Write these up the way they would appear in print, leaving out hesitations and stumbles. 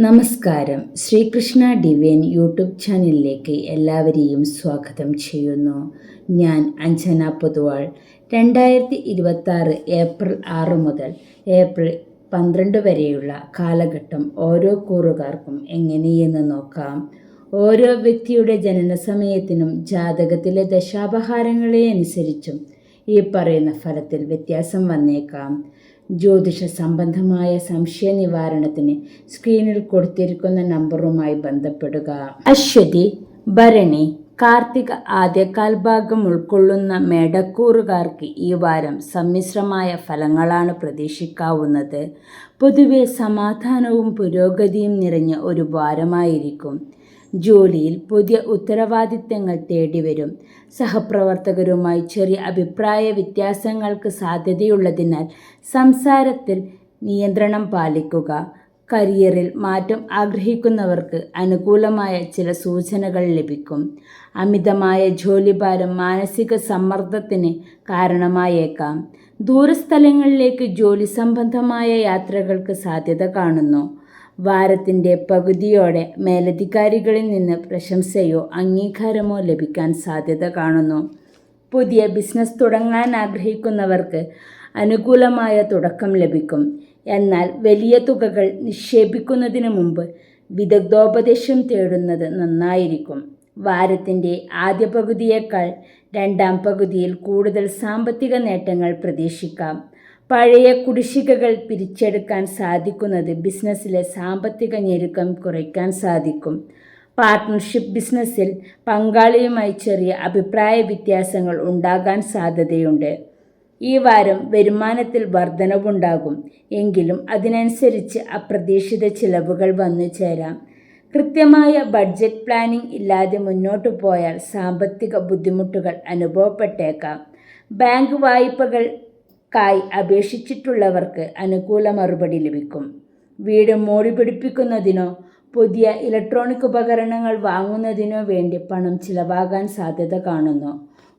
നമസ്കാരം. Sreekrishna divine YouTube ചാനലിലേക്ക് എല്ലാവരെയും സ്വാഗതം ചെയ്യുന്നു. ഞാൻ അഞ്ജന പൊതുവാൾ. 2026 ഏപ്രിൽ 6 മുതൽ ഏപ്രിൽ 12 വരെയുള്ള കാലഘട്ടം ഓരോ കൂറുകാർക്കും എങ്ങനെയെന്ന് നോക്കാം. ഓരോ വ്യക്തിയുടെ ജനന സമയത്തിനും ജാതകത്തിലെ ദശാപഹാരങ്ങളെ അനുസരിച്ചും ഈ പറയുന്ന ഫലത്തിൽ വ്യത്യാസം വന്നേക്കാം. ജ്യോതിഷ സംബന്ധമായ സംശയ നിവാരണത്തിന് സ്ക്രീനിൽ കൊടുത്തിരിക്കുന്ന നമ്പറുമായി ബന്ധപ്പെടുക. അശ്വതി, ഭരണി, കാർത്തിക ആദ്യകാൽ ഭാഗം ഉൾക്കൊള്ളുന്ന മേടക്കൂറുകാർക്ക് ഈ വാരം സമ്മിശ്രമായ ഫലങ്ങളാണ് പ്രതീക്ഷിക്കാവുന്നത്. പൊതുവെ സമാധാനവും പുരോഗതിയും നിറഞ്ഞ ഒരു വാരമായിരിക്കും. ജോലിയിൽ പുതിയ ഉത്തരവാദിത്തങ്ങൾ തേടിവരും. സഹപ്രവർത്തകരുമായി ചെറിയ അഭിപ്രായ വ്യത്യാസങ്ങൾക്ക് സാധ്യതയുള്ളതിനാൽ സംസാരത്തിൽ നിയന്ത്രണം പാലിക്കുക. കരിയറിൽ മാറ്റം ആഗ്രഹിക്കുന്നവർക്ക് അനുകൂലമായ ചില സൂചനകൾ ലഭിക്കും. അമിതമായ ജോലിഭാരം മാനസിക സമ്മർദ്ദത്തിന് കാരണമായേക്കാം. ദൂരസ്ഥലങ്ങളിലേക്ക് ജോലി സംബന്ധമായ യാത്രകൾക്ക് സാധ്യത കാണുന്നു. വാരത്തിൻ്റെ പകുതിയോടെ മേലധികാരികളിൽ നിന്ന് പ്രശംസയോ അംഗീകാരമോ ലഭിക്കാൻ സാധ്യത കാണുന്നു. പുതിയ ബിസിനസ് തുടങ്ങാൻ ആഗ്രഹിക്കുന്നവർക്ക് അനുകൂലമായ തുടക്കം ലഭിക്കും. എന്നാൽ വലിയ തുകകൾ നിക്ഷേപിക്കുന്നതിന് മുമ്പ് വിദഗ്ധോപദേശം തേടുന്നത് നന്നായിരിക്കും. വാരത്തിൻ്റെ ആദ്യ പകുതിയേക്കാൾ രണ്ടാം പകുതിയിൽ കൂടുതൽ സാമ്പത്തിക നേട്ടങ്ങൾ പ്രതീക്ഷിക്കാം. പഴയ കുടിശ്ശികകൾ പിരിച്ചെടുക്കാൻ സാധിക്കുന്നത് ബിസിനസ്സിലെ സാമ്പത്തിക ഞെരുക്കം കുറയ്ക്കാൻ സാധിക്കും. പാർട്ട്ണർഷിപ്പ് ബിസിനസ്സിൽ പങ്കാളിയുമായി ചെറിയ അഭിപ്രായ വ്യത്യാസങ്ങൾ ഉണ്ടാകാൻ സാധ്യതയുണ്ട്. ഈ വാരം വരുമാനത്തിൽ വർധനവുണ്ടാകും. എങ്കിലും അതിനനുസരിച്ച് അപ്രതീക്ഷിത ചിലവുകൾ വന്നു ചേരാം. കൃത്യമായ ബഡ്ജറ്റ് പ്ലാനിംഗ് ഇല്ലാതെ മുന്നോട്ടു പോയാൽ സാമ്പത്തിക ബുദ്ധിമുട്ടുകൾ അനുഭവപ്പെട്ടേക്കാം. ബാങ്ക് വായ്പകൾക്കായി അപേക്ഷിച്ചിട്ടുള്ളവർക്ക് അനുകൂല മറുപടി ലഭിക്കും. വീട് മോടി പിടിപ്പിക്കുന്നതിനോ പുതിയ ഇലക്ട്രോണിക് ഉപകരണങ്ങൾ വാങ്ങുന്നതിനോ വേണ്ടി പണം ചിലവാകാൻ സാധ്യത കാണുന്നു.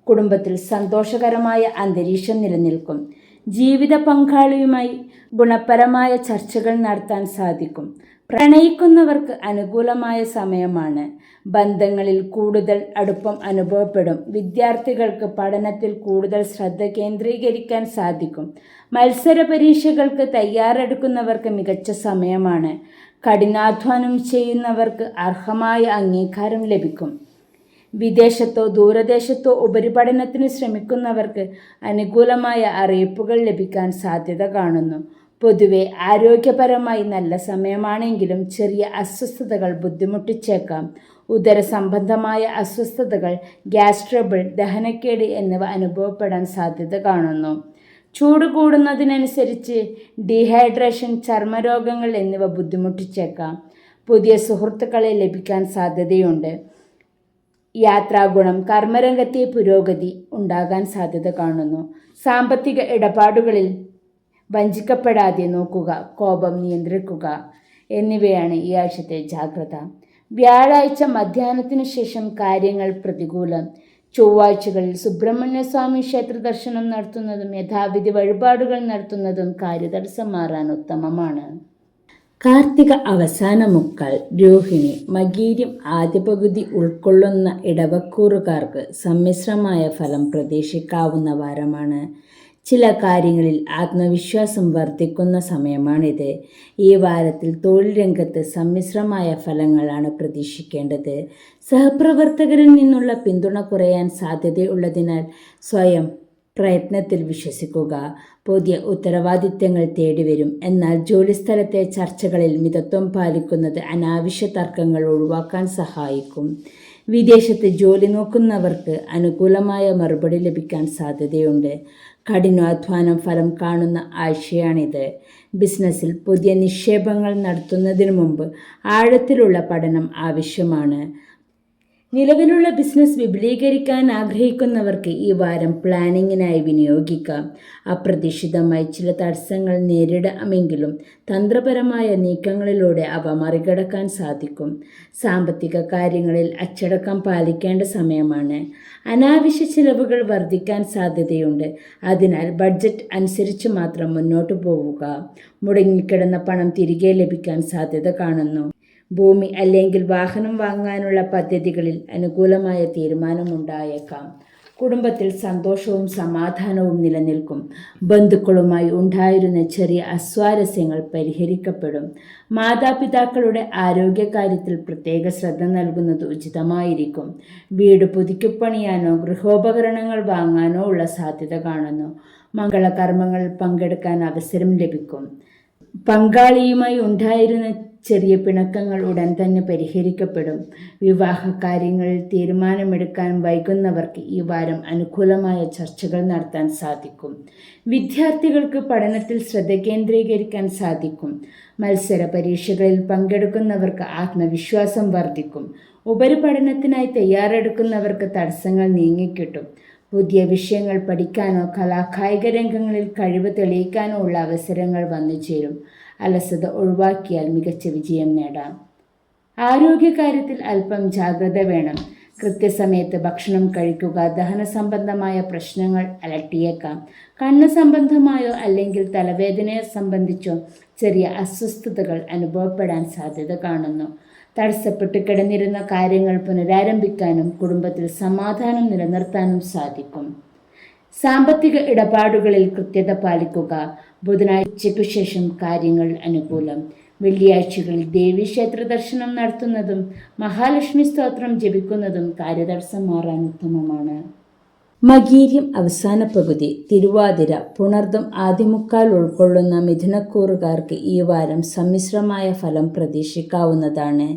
കുടുംബത്തിൽ സന്തോഷകരമായ അന്തരീക്ഷം നിലനിൽക്കും. ജീവിത പങ്കാളിയുമായി ഗുണപരമായ ചർച്ചകൾ നടത്താൻ സാധിക്കും. പ്രണയിക്കുന്നവർക്ക് അനുകൂലമായ സമയമാണ്. ബന്ധങ്ങളിൽ കൂടുതൽ അടുപ്പം അനുഭവപ്പെടും. വിദ്യാർത്ഥികൾക്ക് പഠനത്തിൽ കൂടുതൽ ശ്രദ്ധ കേന്ദ്രീകരിക്കാൻ സാധിക്കും. മത്സര പരീക്ഷകൾക്ക് തയ്യാറെടുക്കുന്നവർക്ക് മികച്ച സമയമാണ്. കഠിനാധ്വാനം ചെയ്യുന്നവർക്ക് അർഹമായ അംഗീകാരം ലഭിക്കും. വിദേശത്തോ ദൂരദേശത്തോ ഉപരിപഠനത്തിന് ശ്രമിക്കുന്നവർക്ക് അനുകൂലമായ അറിയിപ്പുകൾ ലഭിക്കാൻ സാധ്യത കാണുന്നു. പൊതുവെ ആരോഗ്യപരമായി നല്ല സമയമാണെങ്കിലും ചെറിയ അസ്വസ്ഥതകൾ ബുദ്ധിമുട്ടിച്ചേക്കാം. ഉദര സംബന്ധമായ അസ്വസ്ഥതകൾ, ഗ്യാസ് ട്രബിൾ, ദഹനക്കേട് എന്നിവ അനുഭവപ്പെടാൻ സാധ്യത കാണുന്നു. ചൂട് കൂടുന്നതിനനുസരിച്ച് ഡീഹൈഡ്രേഷൻ, ചർമ്മരോഗങ്ങൾ എന്നിവ ബുദ്ധിമുട്ടിച്ചേക്കാം. പുതിയ സുഹൃത്തുക്കളെ ലഭിക്കാൻ സാധ്യതയുണ്ട്. യാത്രാഗുണം, കർമ്മരംഗത്തെ പുരോഗതി ഉണ്ടാകാൻ സാധ്യത കാണുന്നു. സാമ്പത്തിക ഇടപാടുകളിൽ വഞ്ചിക്കപ്പെടാതെ നോക്കുക. കോപം നിയന്ത്രിക്കുക എന്നിവയാണ് ഈ ആഴ്ചത്തെ ജാഗ്രത. വ്യാഴാഴ്ച മധ്യാഹ്നത്തിനു ശേഷം കാര്യങ്ങൾ പ്രതികൂലം. ചൊവ്വാഴ്ചകളിൽ സുബ്രഹ്മണ്യസ്വാമി ക്ഷേത്ര ദർശനം നടത്തുന്നതും യഥാവിധി വഴിപാടുകൾ നടത്തുന്നതും കാര്യതടസ്സം മാറാൻ ഉത്തമമാണ്. കാർത്തിക അവസാന മുക്കാൽ, രോഹിണി, മകീരം ആദ്യ പകുതി ഉൾക്കൊള്ളുന്ന ഇടവക്കൂറുകാർക്ക് സമ്മിശ്രമായ ഫലം പ്രതീക്ഷിക്കാവുന്ന വാരമാണ്. ചില കാര്യങ്ങളിൽ ആത്മവിശ്വാസം വർദ്ധിക്കുന്ന സമയമാണിത്. ഈ വാരത്തിൽ തൊഴിൽ രംഗത്ത് സമ്മിശ്രമായ ഫലങ്ങളാണ് പ്രതീക്ഷിക്കേണ്ടത്. സഹപ്രവർത്തകരിൽ നിന്നുള്ള പിന്തുണ കുറയാൻ സാധ്യതയുള്ളതിനാൽ സ്വയം പ്രയത്നത്തിൽ വിശ്വസിക്കുക. പുതിയ ഉത്തരവാദിത്തങ്ങൾ തേടിവരും. എന്നാൽ ജോലിസ്ഥലത്തെ ചർച്ചകളിൽ മിതത്വം പാലിക്കുന്നത് അനാവശ്യ തർക്കങ്ങൾ ഒഴിവാക്കാൻ സഹായിക്കും. വിദേശത്ത് ജോലി നോക്കുന്നവർക്ക് അനുകൂലമായ മറുപടി ലഭിക്കാൻ സാധ്യതയുണ്ട്. കഠിനാധ്വാനം ഫലം കാണുന്ന ആഴ്ചയാണിത്. ബിസിനസ്സിൽ പുതിയ നിക്ഷേപങ്ങൾ നടത്തുന്നതിന് മുമ്പ് ആഴത്തിലുള്ള പഠനം ആവശ്യമാണ്. നിലവിലുള്ള ബിസിനസ് വിപുലീകരിക്കാൻ ആഗ്രഹിക്കുന്നവർക്ക് ഈ വാരം പ്ലാനിങ്ങിനായി വിനിയോഗിക്കാം. അപ്രതീക്ഷിതമായി ചില തടസ്സങ്ങൾ നേരിടാമെങ്കിലും തന്ത്രപരമായ നീക്കങ്ങളിലൂടെ അവ മറികടക്കാൻ സാധിക്കും. സാമ്പത്തിക കാര്യങ്ങളിൽ അച്ചടക്കം പാലിക്കേണ്ട സമയമാണ്. അനാവശ്യ ചിലവുകൾ വർദ്ധിക്കാൻ സാധ്യതയുണ്ട്. അതിനാൽ ബഡ്ജറ്റ് അനുസരിച്ച് മാത്രം മുന്നോട്ടു പോവുക. മുടങ്ങിക്കിടന്ന പണം തിരികെ ലഭിക്കാൻ സാധ്യത കാണുന്നു. ഭൂമി അല്ലെങ്കിൽ വാഹനം വാങ്ങാനുള്ള പദ്ധതികളിൽ അനുകൂലമായ തീരുമാനമുണ്ടായേക്കാം. കുടുംബത്തിൽ സന്തോഷവും സമാധാനവും നിലനിൽക്കും. ബന്ധുക്കളുമായി ഉണ്ടായിരുന്ന ചെറിയ അസ്വാരസ്യങ്ങൾ പരിഹരിക്കപ്പെടും. മാതാപിതാക്കളുടെ ആരോഗ്യകാര്യത്തിൽ പ്രത്യേക ശ്രദ്ധ നൽകുന്നത് ഉചിതമായിരിക്കും. വീട് പുതുക്കിപ്പണിയാനോ ഗൃഹോപകരണങ്ങൾ വാങ്ങാനോ ഉള്ള സാധ്യത കാണുന്നു. മംഗളകർമ്മങ്ങളിൽ പങ്കെടുക്കാൻ അവസരം ലഭിക്കും. പങ്കാളിയുമായി ഉണ്ടായിരുന്ന ചെറിയ പിണക്കങ്ങൾ ഉടൻ തന്നെ പരിഹരിക്കപ്പെടും. വിവാഹ കാര്യങ്ങളിൽ തീരുമാനമെടുക്കാൻ വൈകുന്നവർക്ക് ഈ വാരം അനുകൂലമായ ചർച്ചകൾ നടത്താൻ സാധിക്കും. വിദ്യാർത്ഥികൾക്ക് പഠനത്തിൽ ശ്രദ്ധ കേന്ദ്രീകരിക്കാൻ സാധിക്കും. മത്സര പരീക്ഷകളിൽ പങ്കെടുക്കുന്നവർക്ക് ആത്മവിശ്വാസം വർദ്ധിക്കും. ഉപരിപഠനത്തിനായി തയ്യാറെടുക്കുന്നവർക്ക് തടസ്സങ്ങൾ നീങ്ങിക്കിട്ടും. പുതിയ വിഷയങ്ങൾ പഠിക്കാനോ കായിക രംഗങ്ങളിൽ കഴിവ് തെളിയിക്കാനോ ഉള്ള അവസരങ്ങൾ വന്നുചേരും. അലസത ഒഴിവാക്കിയാൽ മികച്ച വിജയം നേടാം. ആരോഗ്യകാര്യത്തിൽ അല്പം ജാഗ്രത വേണം. കൃത്യസമയത്ത് ഭക്ഷണം കഴിക്കുക. ദഹന സംബന്ധമായ പ്രശ്നങ്ങൾ അലട്ടിയേക്കാം. കണ്ണ് സംബന്ധമായോ അല്ലെങ്കിൽ തലവേദനയെ സംബന്ധിച്ചോ ചെറിയ അസ്വസ്ഥതകൾ അനുഭവപ്പെടാൻ സാധ്യത കാണുന്നു. തടസ്സപ്പെട്ട് കിടന്നിരുന്ന കാര്യങ്ങൾ പുനരാരംഭിക്കാനും കുടുംബത്തിൽ സമാധാനം നിലനിർത്താനും സാധിക്കും. സാമ്പത്തിക ഇടപാടുകളിൽ കൃത്യത പാലിക്കുക. ബുധനാഴ്ചയ്ക്കു ശേഷം കാര്യങ്ങൾ അനുകൂലം. വെള്ളിയാഴ്ചകളിൽ ദേവീക്ഷേത്ര ദർശനം നടത്തുന്നതും മഹാലക്ഷ്മി സ്തോത്രം ജപിക്കുന്നതും കാര്യതടസ്സം മാറാൻ ഉത്തമമാണ്. മകീര്യം അവസാന പകുതി, തിരുവാതിര, പുണർദം ആദ്യമുക്കാൽ ഉൾക്കൊള്ളുന്ന മിഥുനക്കൂറുകാർക്ക് ഈ വാരം സമ്മിശ്രമായ ഫലം പ്രതീക്ഷിക്കാവുന്നതാണ്.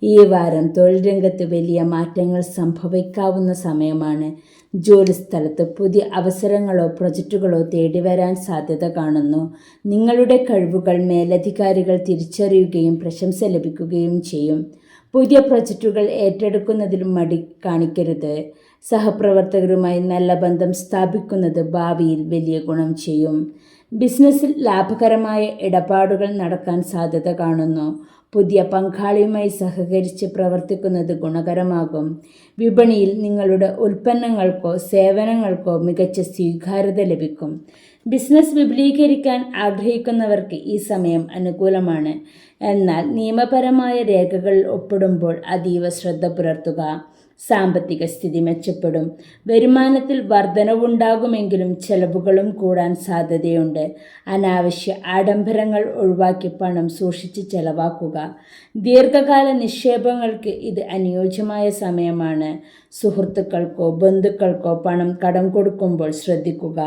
ഈ വാരം തൊഴിൽ രംഗത്ത് വലിയ മാറ്റങ്ങൾ സംഭവിക്കാവുന്ന സമയമാണ്. ജോലിസ്ഥലത്ത് പുതിയ അവസരങ്ങളോ പ്രൊജക്റ്റുകളോ തേടിവരാൻ സാധ്യത കാണുന്നു. നിങ്ങളുടെ കഴിവുകൾ മേലധികാരികൾ തിരിച്ചറിയുകയും പ്രശംസ ലഭിക്കുകയും ചെയ്യും. പുതിയ പ്രൊജക്റ്റുകൾ ഏറ്റെടുക്കുന്നതിലും മടി കാണിക്കരുത്. സഹപ്രവർത്തകരുമായി നല്ല ബന്ധം സ്ഥാപിക്കുന്നത് ഭാവിയിൽ വലിയ ഗുണം ചെയ്യും. ബിസിനസ്സിൽ ലാഭകരമായ ഇടപാടുകൾ നടക്കാൻ സാധ്യത കാണുന്നു. പുതിയ പങ്കാളിയുമായി സഹകരിച്ച് പ്രവർത്തിക്കുന്നത് ഗുണകരമാകും. വിപണിയിൽ നിങ്ങളുടെ ഉൽപ്പന്നങ്ങൾക്കോ സേവനങ്ങൾക്കോ മികച്ച സ്വീകാര്യത ലഭിക്കും. ബിസിനസ് വിപുലീകരിക്കാൻ ആഗ്രഹിക്കുന്നവർക്ക് ഈ സമയം അനുകൂലമാണ്. എന്നാൽ നിയമപരമായ രേഖകളിൽ ഒപ്പിടുമ്പോൾ അതീവ ശ്രദ്ധ പുലർത്തുക. സാമ്പത്തിക സ്ഥിതി മെച്ചപ്പെടും. വരുമാനത്തിൽ വർധനവുണ്ടാകുമെങ്കിലും ചെലവുകളും കൂടാൻ സാധ്യതയുണ്ട്. അനാവശ്യ ആഡംബരങ്ങൾ ഒഴിവാക്കി പണം സൂക്ഷിച്ച് ചെലവാക്കുക. ദീർഘകാല നിക്ഷേപങ്ങൾക്ക് ഇത് അനുയോജ്യമായ സമയമാണ്. സുഹൃത്തുക്കൾക്കോ ബന്ധുക്കൾക്കോ പണം കടം കൊടുക്കുമ്പോൾ ശ്രദ്ധിക്കുക.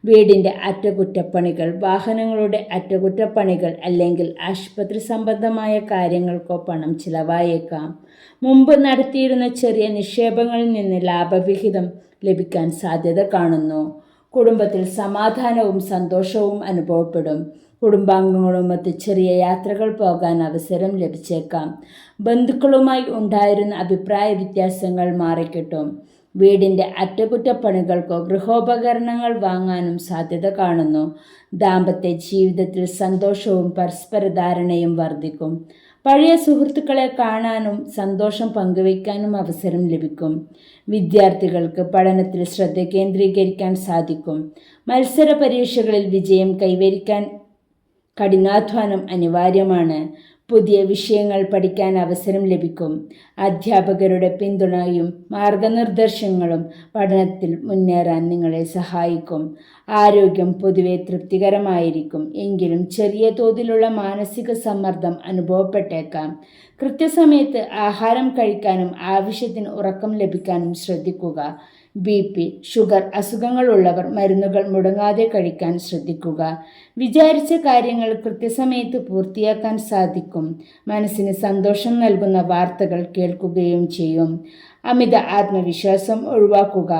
വീടിൻ്റെ അറ്റകുറ്റപ്പണികൾ, വാഹനങ്ങളുടെ അറ്റകുറ്റപ്പണികൾ അല്ലെങ്കിൽ ആശുപത്രി സംബന്ധമായ കാര്യങ്ങൾക്കോ പണം ചിലവായേക്കാം. മുമ്പ് നടത്തിയിരുന്ന ചെറിയ നിക്ഷേപങ്ങളിൽ നിന്ന് ലാഭവിഹിതം ലഭിക്കാൻ സാധ്യത കാണുന്നു. കുടുംബത്തിൽ സമാധാനവും സന്തോഷവും അനുഭവപ്പെടും. കുടുംബാംഗങ്ങളുമൊത്ത് ചെറിയ യാത്രകൾ പോകാൻ അവസരം ലഭിച്ചേക്കാം. ബന്ധുക്കളുമായി ഉണ്ടായിരുന്ന അഭിപ്രായ വ്യത്യാസങ്ങൾ മാറിക്കിട്ടും. വീടിൻ്റെ അറ്റകുറ്റപ്പണികൾക്കോ ഗൃഹോപകരണങ്ങൾ വാങ്ങാനും സാധ്യത കാണുന്നു. ദാമ്പത്യ ജീവിതത്തിൽ സന്തോഷവും പരസ്പര ധാരണയും വർദ്ധിക്കും. പഴയ സുഹൃത്തുക്കളെ കാണാനും സന്തോഷം പങ്കുവയ്ക്കാനും അവസരം ലഭിക്കും. വിദ്യാർത്ഥികൾക്ക് പഠനത്തിൽ ശ്രദ്ധ കേന്ദ്രീകരിക്കാൻ സാധിക്കും. മത്സര പരീക്ഷകളിൽ വിജയം കൈവരിക്കാൻ കഠിനാധ്വാനം അനിവാര്യമാണ്. പുതിയ വിഷയങ്ങൾ പഠിക്കാൻ അവസരം ലഭിക്കും. അധ്യാപകരുടെ പിന്തുണയും മാർഗനിർദ്ദേശങ്ങളും പഠനത്തിൽ മുന്നേറാൻ നിങ്ങളെ സഹായിക്കും. ആരോഗ്യം പൊതുവെ തൃപ്തികരമായിരിക്കും. എങ്കിലും ചെറിയ തോതിലുള്ള മാനസിക സമ്മർദ്ദം അനുഭവപ്പെട്ടേക്കാം. കൃത്യസമയത്ത് ആഹാരം കഴിക്കാനും ആവശ്യത്തിന് ഉറക്കം ലഭിക്കാനും ശ്രദ്ധിക്കുക. BP, ഷുഗർ അസുഖങ്ങളുള്ളവർ മരുന്നുകൾ മുടങ്ങാതെ കഴിക്കാൻ ശ്രദ്ധിക്കുക. വിചാരിച്ച കാര്യങ്ങൾ കൃത്യസമയത്ത് പൂർത്തിയാക്കാൻ സാധിക്കും. മനസ്സിന് സന്തോഷം നൽകുന്ന വാർത്തകൾ കേൾക്കുകയും ചെയ്യും. അമിത ആത്മവിശ്വാസം ഒഴിവാക്കുക.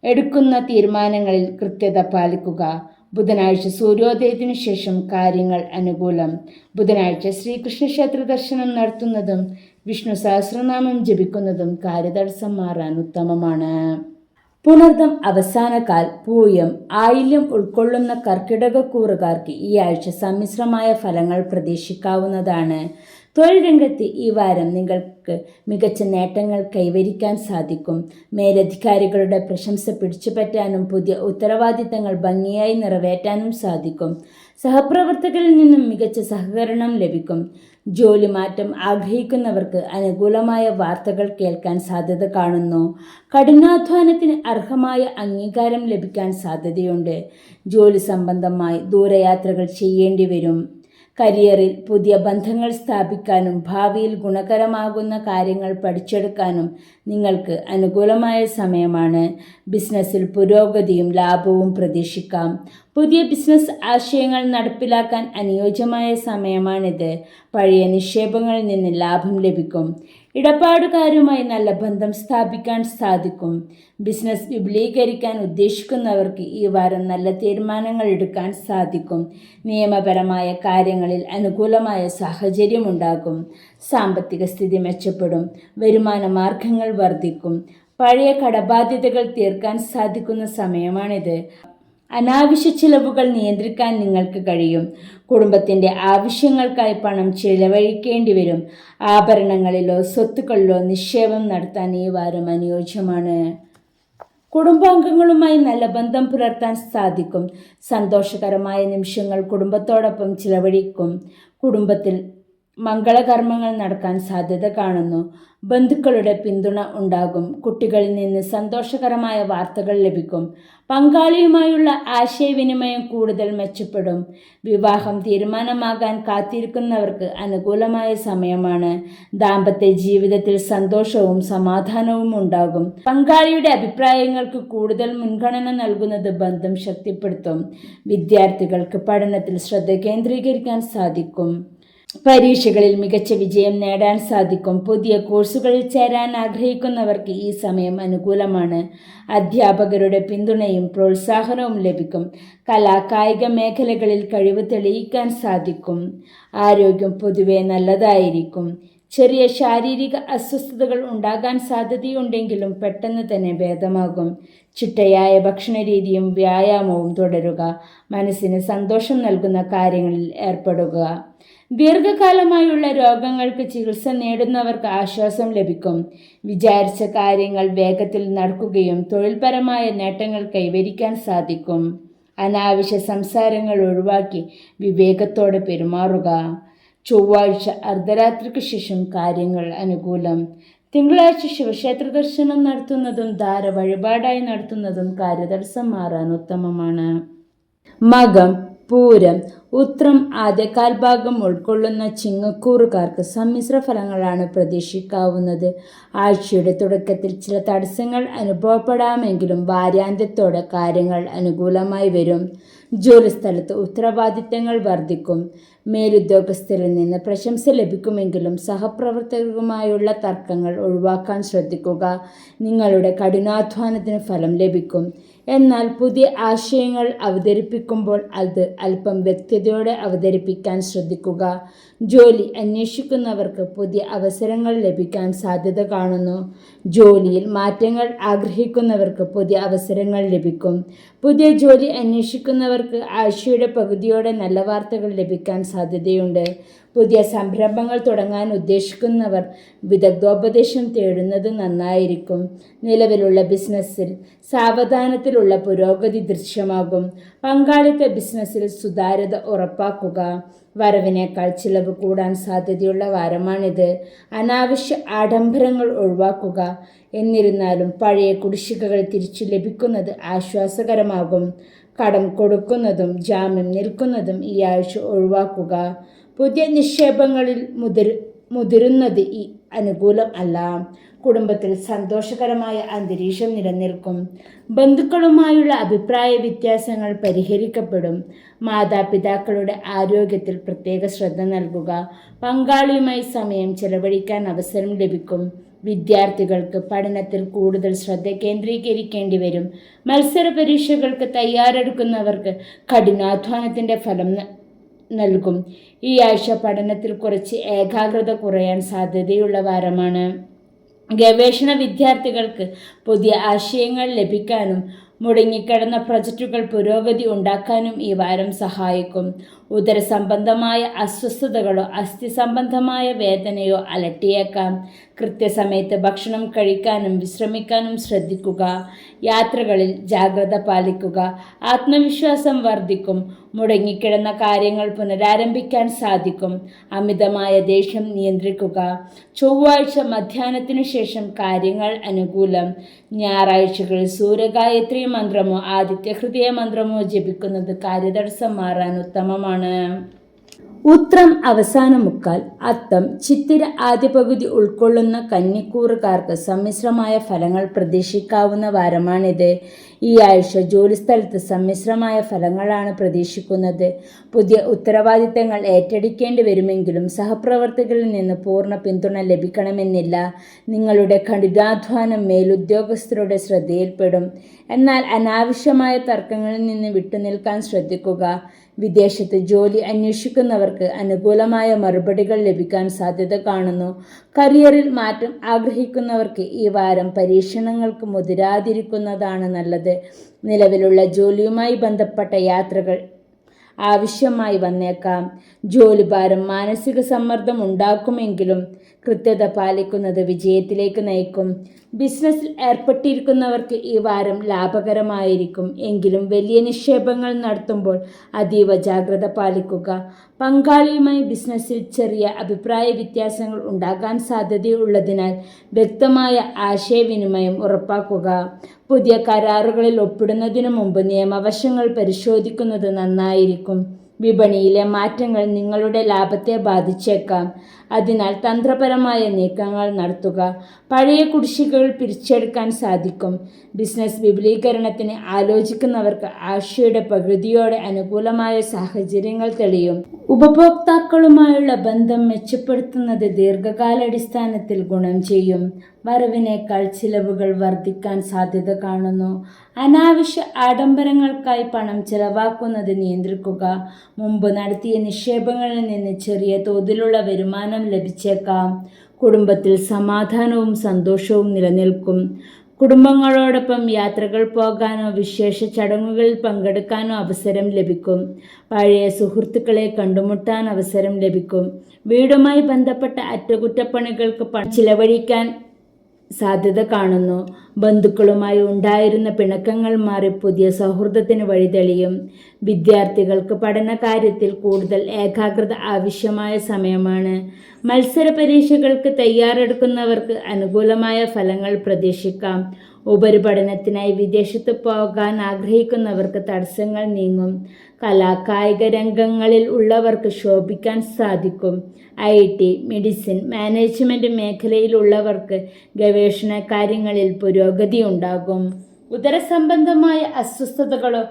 എടുക്കുന്ന തീരുമാനങ്ങളിൽ കൃത്യത പാലിക്കുക. ബുധനാഴ്ച സൂര്യോദയത്തിനു ശേഷം കാര്യങ്ങൾ അനുകൂലം. ബുധനാഴ്ച ശ്രീകൃഷ്ണ ക്ഷേത്ര ദർശനം നടത്തുന്നതും വിഷ്ണു സഹസ്രനാമം ജപിക്കുന്നതും കാര്യതടസ്സം മാറാൻ ഉത്തമമാണ്. പുണർദം അവസാനകാൽ, പൂയം, ആയില്യം ഉൾക്കൊള്ളുന്ന കർക്കിടകക്കൂറുകാർക്ക് ഈ ആഴ്ച സമ്മിശ്രമായ ഫലങ്ങൾ പ്രതീക്ഷിക്കാവുന്നതാണ്. തൊഴിൽ രംഗത്ത് ഈ വാരം നിങ്ങൾക്ക് മികച്ച നേട്ടങ്ങൾ കൈവരിക്കാൻ സാധിക്കും. മേലധികാരികളുടെ പ്രശംസ പിടിച്ചുപറ്റാനും പുതിയ ഉത്തരവാദിത്തങ്ങൾ ഭംഗിയായി നിറവേറ്റാനും സാധിക്കും. സഹപ്രവർത്തകരിൽ നിന്നും മികച്ച സഹകരണം ലഭിക്കും. ജോലി മാറ്റം ആഗ്രഹിക്കുന്നവർക്ക് അനുകൂലമായ വാർത്തകൾ കേൾക്കാൻ സാധ്യത കാണുന്നു. കഠിനാധ്വാനത്തിന് അർഹമായ അംഗീകാരം ലഭിക്കാൻ സാധ്യതയുണ്ട്. ജോലി സംബന്ധമായി ദൂരയാത്രകൾ ചെയ്യേണ്ടി വരും. കരിയറിൽ പുതിയ ബന്ധങ്ങൾ സ്ഥാപിക്കാനും ഭാവിയിൽ ഗുണകരമാകുന്ന കാര്യങ്ങൾ പഠിച്ചെടുക്കാനും നിങ്ങൾക്ക് അനുകൂലമായ സമയമാണ്. ബിസിനസ്സിൽ പുരോഗതിയും ലാഭവും പ്രതീക്ഷിക്കാം. പുതിയ ബിസിനസ് ആശയങ്ങൾ നടപ്പിലാക്കാൻ അനുയോജ്യമായ സമയമാണിത്. പഴയ നിക്ഷേപങ്ങളിൽ നിന്ന് ലാഭം ലഭിക്കും. ഇടപാടുകാരുമായി നല്ല ബന്ധം സ്ഥാപിക്കാൻ സാധിക്കും. ബിസിനസ് വിപുലീകരിക്കാൻ ഉദ്ദേശിക്കുന്നവർക്ക് ഈ വാരം നല്ല തീരുമാനങ്ങൾ എടുക്കാൻ സാധിക്കും. നിയമപരമായ കാര്യങ്ങളിൽ അനുകൂലമായ സാഹചര്യമുണ്ടാകും. സാമ്പത്തിക സ്ഥിതി മെച്ചപ്പെടും. വരുമാന മാർഗങ്ങൾ വർദ്ധിക്കും. പഴയ കടബാധ്യതകൾ തീർക്കാൻ സാധിക്കുന്ന സമയമാണിത്. അനാവശ്യ ചിലവുകൾ നിയന്ത്രിക്കാൻ നിങ്ങൾക്ക് കഴിയും. കുടുംബത്തിൻ്റെ ആവശ്യങ്ങൾക്കായി പണം ചിലവഴിക്കേണ്ടി വരും. ആഭരണങ്ങളിലോ സ്വത്തുക്കളിലോ നിക്ഷേപം നടത്താൻ ഈ വാരം അനുയോജ്യമാണ്. കുടുംബാംഗങ്ങളുമായി നല്ല ബന്ധം പുലർത്താൻ സാധിക്കും. സന്തോഷകരമായ നിമിഷങ്ങൾ കുടുംബത്തോടൊപ്പം ചിലവഴിക്കും. കുടുംബത്തിൽ മംഗളകർമ്മങ്ങൾ നടക്കാൻ സാധ്യത കാണുന്നു. ബന്ധുക്കളുടെ പിന്തുണ ഉണ്ടാകും. കുട്ടികളിൽ നിന്ന് സന്തോഷകരമായ വാർത്തകൾ ലഭിക്കും. പങ്കാളിയുമായുള്ള ആശയവിനിമയം കൂടുതൽ മെച്ചപ്പെടും. വിവാഹം തീരുമാനമാകാൻ കാത്തിരിക്കുന്നവർക്ക് അനുകൂലമായ സമയമാണ്. ദാമ്പത്യ ജീവിതത്തിൽ സന്തോഷവും സമാധാനവും ഉണ്ടാകും. പങ്കാളിയുടെ അഭിപ്രായങ്ങൾക്ക് കൂടുതൽ മുൻഗണന നൽകുന്നത് ബന്ധം ശക്തിപ്പെടുത്തും. വിദ്യാർത്ഥികൾക്ക് പഠനത്തിൽ ശ്രദ്ധ കേന്ദ്രീകരിക്കാൻ സാധിക്കും. പരീക്ഷകളിൽ മികച്ച വിജയം നേടാൻ സാധിക്കും. പുതിയ കോഴ്സുകളിൽ ചേരാൻ ആഗ്രഹിക്കുന്നവർക്ക് ഈ സമയം അനുകൂലമാണ്. അധ്യാപകരുടെ പിന്തുണയും പ്രോത്സാഹനവും ലഭിക്കും. കായിക മേഖലകളിൽ കഴിവ് തെളിയിക്കാൻ സാധിക്കും. ആരോഗ്യം പൊതുവെ നല്ലതായിരിക്കും. ചെറിയ ശാരീരിക അസ്വസ്ഥതകൾ ഉണ്ടാകാൻ സാധ്യതയുണ്ടെങ്കിലും പെട്ടെന്ന് തന്നെ ഭേദമാകും. ചിട്ടയായ ഭക്ഷണരീതിയും വ്യായാമവും തുടരുക. മനസ്സിന് സന്തോഷം നൽകുന്ന കാര്യങ്ങളിൽ ഏർപ്പെടുക. ദീർഘകാലമായുള്ള രോഗങ്ങൾക്ക് ചികിത്സ നേടുന്നവർക്ക് ആശ്വാസം ലഭിക്കും. വിചാരിച്ച കാര്യങ്ങൾ വേഗത്തിൽ നടക്കുകയും തൊഴിൽപരമായ നേട്ടങ്ങൾ കൈവരിക്കാൻ സാധിക്കും. അനാവശ്യ സംസാരങ്ങൾ ഒഴിവാക്കി വിവേകത്തോടെ പെരുമാറുക. ചൊവ്വാഴ്ച അർദ്ധരാത്രിക്ക് ശേഷം കാര്യങ്ങൾ അനുകൂലം. തിങ്കളാഴ്ച ശിവക്ഷേത്ര ദർശനം നടത്തുന്നതും ധാര വഴിപാടായി നടത്തുന്നതും കാര്യതടസ്സം മാറാൻ ഉത്തമമാണ്. മകം, പൂരം, ഉത്രം ആദ്യകാൽ ഭാഗം ഉൾക്കൊള്ളുന്ന ചിങ്ങക്കൂറുകാർക്ക് സമ്മിശ്ര ഫലങ്ങളാണ് പ്രതീക്ഷിക്കാവുന്നത്. ആഴ്ചയുടെ തുടക്കത്തിൽ ചില തടസ്സങ്ങൾ അനുഭവപ്പെടാമെങ്കിലും വാരാന്ത്യത്തോടെ കാര്യങ്ങൾ അനുകൂലമായി വരും. ജോലിസ്ഥലത്ത് ഉത്തരവാദിത്തങ്ങൾ വർദ്ധിക്കും. മേലുദ്യോഗസ്ഥരിൽ നിന്ന് പ്രശംസ ലഭിക്കുമെങ്കിലും സഹപ്രവർത്തകരുമായുള്ള തർക്കങ്ങൾ ഒഴിവാക്കാൻ ശ്രദ്ധിക്കുക. നിങ്ങളുടെ കഠിനാധ്വാനത്തിന് ഫലം ലഭിക്കും. എന്നാൽ പുതിയ ആശയങ്ങൾ അവതരിപ്പിക്കുമ്പോൾ അത് അല്പം വ്യക്തതയോടെ അവതരിപ്പിക്കാൻ ശ്രദ്ധിക്കുക. ജോലി അന്വേഷിക്കുന്നവർക്ക് പുതിയ അവസരങ്ങൾ ലഭിക്കാൻ സാധ്യത കാണുന്നു. ജോലിയിൽ മാറ്റങ്ങൾ ആഗ്രഹിക്കുന്നവർക്ക് പുതിയ അവസരങ്ങൾ ലഭിക്കും. പുതിയ ജോലി അന്വേഷിക്കുന്നവർക്ക് ആഴ്ചയുടെ പകുതിയോടെ നല്ല വാർത്തകൾ ലഭിക്കാൻ സാധ്യതയുണ്ട്. പുതിയ സംരംഭങ്ങൾ തുടങ്ങാൻ ഉദ്ദേശിക്കുന്നവർ വിദഗ്ധോപദേശം തേടുന്നത് നന്നായിരിക്കും. നിലവിലുള്ള ബിസിനസ്സിൽ സാവധാനത്തിലുള്ള പുരോഗതി ദൃശ്യമാകും. പങ്കാളിത്ത ബിസിനസ്സിൽ സുതാര്യത ഉറപ്പാക്കുക. വരവിനേക്കാൾ ചിലവ് കൂടാൻ സാധ്യതയുള്ള വാരമാണിത്. അനാവശ്യ ആഡംബരങ്ങൾ ഒഴിവാക്കുക. എന്നിരുന്നാലും പഴയ കുടിശ്ശികകൾ തിരിച്ചു ലഭിക്കുന്നത് ആശ്വാസകരമാകും. കടം കൊടുക്കുന്നതും ജാമ്യം നിൽക്കുന്നതും ഈ ആഴ്ച ഒഴിവാക്കുക. പുതിയ നിക്ഷേപങ്ങളിൽ മുതിരുന്നത് ഈ അനുകൂലം അല്ല. കുടുംബത്തിൽ സന്തോഷകരമായ അന്തരീക്ഷം നിലനിൽക്കും. ബന്ധുക്കളുമായുള്ള അഭിപ്രായ വ്യത്യാസങ്ങൾ പരിഹരിക്കപ്പെടും. മാതാപിതാക്കളുടെ ആരോഗ്യത്തിൽ പ്രത്യേക ശ്രദ്ധ നൽകുക. പങ്കാളിയുമായി സമയം ചെലവഴിക്കാൻ അവസരം ലഭിക്കും. വിദ്യാർത്ഥികൾക്ക് പഠനത്തിൽ കൂടുതൽ ശ്രദ്ധ കേന്ദ്രീകരിക്കേണ്ടി വരും. മത്സര പരീക്ഷകൾക്ക് തയ്യാറെടുക്കുന്നവർക്ക് കഠിനാധ്വാനത്തിൻ്റെ ഫലം നൽകും. ഈ ആഴ്ച പഠനത്തിൽ കുറച്ച് ഏകാഗ്രത കുറയാൻ സാധ്യതയുള്ള വാരമാണ്. ഗവേഷണ വിദ്യാർത്ഥികൾക്ക് പുതിയ ആശയങ്ങൾ ലഭിക്കാനും മുടങ്ങിക്കിടന്ന പ്രൊജക്റ്റുകൾ പുരോഗതി ഉണ്ടാക്കാനും ഈ വാരം സഹായിക്കും. ഉദരസംബന്ധമായ അസ്വസ്ഥതകളോ അസ്ഥി സംബന്ധമായ വേദനയോ അലട്ടിയേക്കാം. കൃത്യസമയത്ത് ഭക്ഷണം കഴിക്കാനും വിശ്രമിക്കാനും ശ്രദ്ധിക്കുക. യാത്രകളിൽ ജാഗ്രത പാലിക്കുക. ആത്മവിശ്വാസം വർദ്ധിക്കും. മുടങ്ങിക്കിടന്ന കാര്യങ്ങൾ പുനരാരംഭിക്കാൻ സാധിക്കും. അമിതമായ ദേഷ്യം നിയന്ത്രിക്കുക. ചൊവ്വാഴ്ച മധ്യാഹ്നത്തിനു ശേഷം കാര്യങ്ങൾ അനുകൂലം. ഞായറാഴ്ചകളിൽ സൂര്യഗായത്രി മന്ത്രമോ ആദിത്യഹൃദയ മന്ത്രമോ ജപിക്കുന്നത് കാര്യതടസ്സം മാറാൻ ഉത്തമമാണ്. ഉത്രം അവസാന മുക്കാൽ, അത്തം ചിത്തിര ആദ്യ പകുതി ഉൾക്കൊള്ളുന്ന കന്നിക്കൂറുകാർക്ക് സമ്മിശ്രമായ ഫലങ്ങൾ പ്രതീക്ഷിക്കാവുന്ന വാരമാണിത്. ഈ ആഴ്ച ജോലിസ്ഥലത്ത് സമ്മിശ്രമായ ഫലങ്ങളാണ് പ്രതീക്ഷിക്കുന്നത്. പുതിയ ഉത്തരവാദിത്തങ്ങൾ ഏറ്റെടുക്കേണ്ടി വരുമെങ്കിലും സഹപ്രവർത്തകരിൽ നിന്ന് പൂർണ്ണ പിന്തുണ ലഭിക്കണമെന്നില്ല. നിങ്ങളുടെ കഠിനാധ്വാനം മേലുദ്യോഗസ്ഥരുടെ ശ്രദ്ധയിൽപ്പെടും. എന്നാൽ അനാവശ്യമായ തർക്കങ്ങളിൽ നിന്ന് വിട്ടുനിൽക്കാൻ ശ്രദ്ധിക്കുക. വിദേശത്ത് ജോലി അന്വേഷിക്കുന്നവർക്ക് അനുകൂലമായ മറുപടികൾ ലഭിക്കാൻ സാധ്യത കാണുന്നു. കരിയറിൽ മാറ്റം ആഗ്രഹിക്കുന്നവർക്ക് ഈ വാരം പരീക്ഷണങ്ങൾക്ക് മുതിരാതിരിക്കുന്നതാണ് നല്ലത്. നിലവിലുള്ള ജോലിയുമായി ബന്ധപ്പെട്ട യാത്രകൾ ആവശ്യമായി വന്നേക്കാം. ജോലിഭാരം മാനസിക സമ്മർദ്ദം ഉണ്ടാക്കുമെങ്കിലും കൃത്യത പാലിക്കുന്നത് വിജയത്തിലേക്ക് നയിക്കും. ബിസിനസ്സിൽ ഏർപ്പെട്ടിരിക്കുന്നവർക്ക് ഈ വാരം ലാഭകരമായിരിക്കും. എങ്കിലും വലിയ നിക്ഷേപങ്ങൾ നടത്തുമ്പോൾ അതീവ ജാഗ്രത പാലിക്കുക. പങ്കാളിയുമായി ബിസിനസ്സിൽ ചെറിയ അഭിപ്രായ വ്യത്യാസങ്ങൾ ഉണ്ടാകാൻ സാധ്യതയുള്ളതിനാൽ വ്യക്തമായ ആശയവിനിമയം ഉറപ്പാക്കുക. പുതിയ കരാറുകളിൽ ഒപ്പിടുന്നതിനു മുമ്പ് നിയമവശങ്ങൾ പരിശോധിക്കുന്നത് നന്നായിരിക്കും. വിപണിയിലെ മാറ്റങ്ങൾ നിങ്ങളുടെ ലാഭത്തെ ബാധിച്ചേക്കാം. അതിനാൽ തന്ത്രപരമായ നീക്കങ്ങൾ നടത്തുക. പഴയ കുടിശ്ശികകൾ പിരിച്ചെടുക്കാൻ സാധിക്കും. ബിസിനസ് വിപുലീകരണത്തിന് ആലോചിക്കുന്നവർക്ക് ആഴ്ചയുടെ പകുതിയോടെ അനുകൂലമായ സാഹചര്യങ്ങൾ തെളിയും. ഉപഭോക്താക്കളുമായുള്ള ബന്ധം മെച്ചപ്പെടുത്തുന്നത് ദീർഘകാലാടിസ്ഥാനത്തിൽ ഗുണം ചെയ്യും. വരവിനേക്കാൾ ചിലവുകൾ വർദ്ധിക്കാൻ സാധ്യത കാണുന്നു. അനാവശ്യ ആഡംബരങ്ങൾക്കായി പണം ചെലവാക്കുന്നത് നിയന്ത്രിക്കുക. മുമ്പ് നടത്തിയ നിക്ഷേപങ്ങളിൽ നിന്ന് ചെറിയ തോതിലുള്ള വരുമാനം ലഭിച്ചേക്കാം. കുടുംബത്തിൽ സമാധാനവും സന്തോഷവും നിലനിൽക്കും. കുടുംബങ്ങളോടൊപ്പം യാത്രകൾ പോകാനോ വിശേഷ ചടങ്ങുകളിൽ പങ്കെടുക്കാനോ അവസരം ലഭിക്കും. പഴയ സുഹൃത്തുക്കളെ കണ്ടുമുട്ടാൻ അവസരം ലഭിക്കും. വീടുമായി ബന്ധപ്പെട്ട അറ്റകുറ്റപ്പണികൾക്ക് പണം ചിലവഴിക്കാൻ സാധ്യത കാണുന്നു. ബന്ധുക്കളുമായി ഉണ്ടായിരുന്ന പിണക്കങ്ങൾ മാറി പുതിയ സൗഹൃദത്തിന് വഴിതെളിയും. വിദ്യാർത്ഥികൾക്ക് പഠനകാര്യത്തിൽ കൂടുതൽ ഏകാഗ്രത ആവശ്യമായ സമയമാണ്. മത്സര പരീക്ഷകൾക്ക് തയ്യാറെടുക്കുന്നവർക്ക് അനുകൂലമായ ഫലങ്ങൾ പ്രതീക്ഷിക്കാം. ഉപരിപഠനത്തിനായി വിദേശത്ത് പോകാൻ ആഗ്രഹിക്കുന്നവർക്ക് തടസ്സങ്ങൾ നീങ്ങും. കലാകായിക രംഗങ്ങളിൽ ഉള്ളവർക്ക് ശോഭിക്കാൻ സാധിക്കും. IT, മെഡിസിൻ, മാനേജ്മെന്റ് മേഖലയിലുള്ളവർക്ക് ഗവേഷണ കാര്യങ്ങളിൽ പുരോഗതി ഉണ്ടാകും. ഉദരസംബന്ധമായ അസ്വസ്ഥതകളോ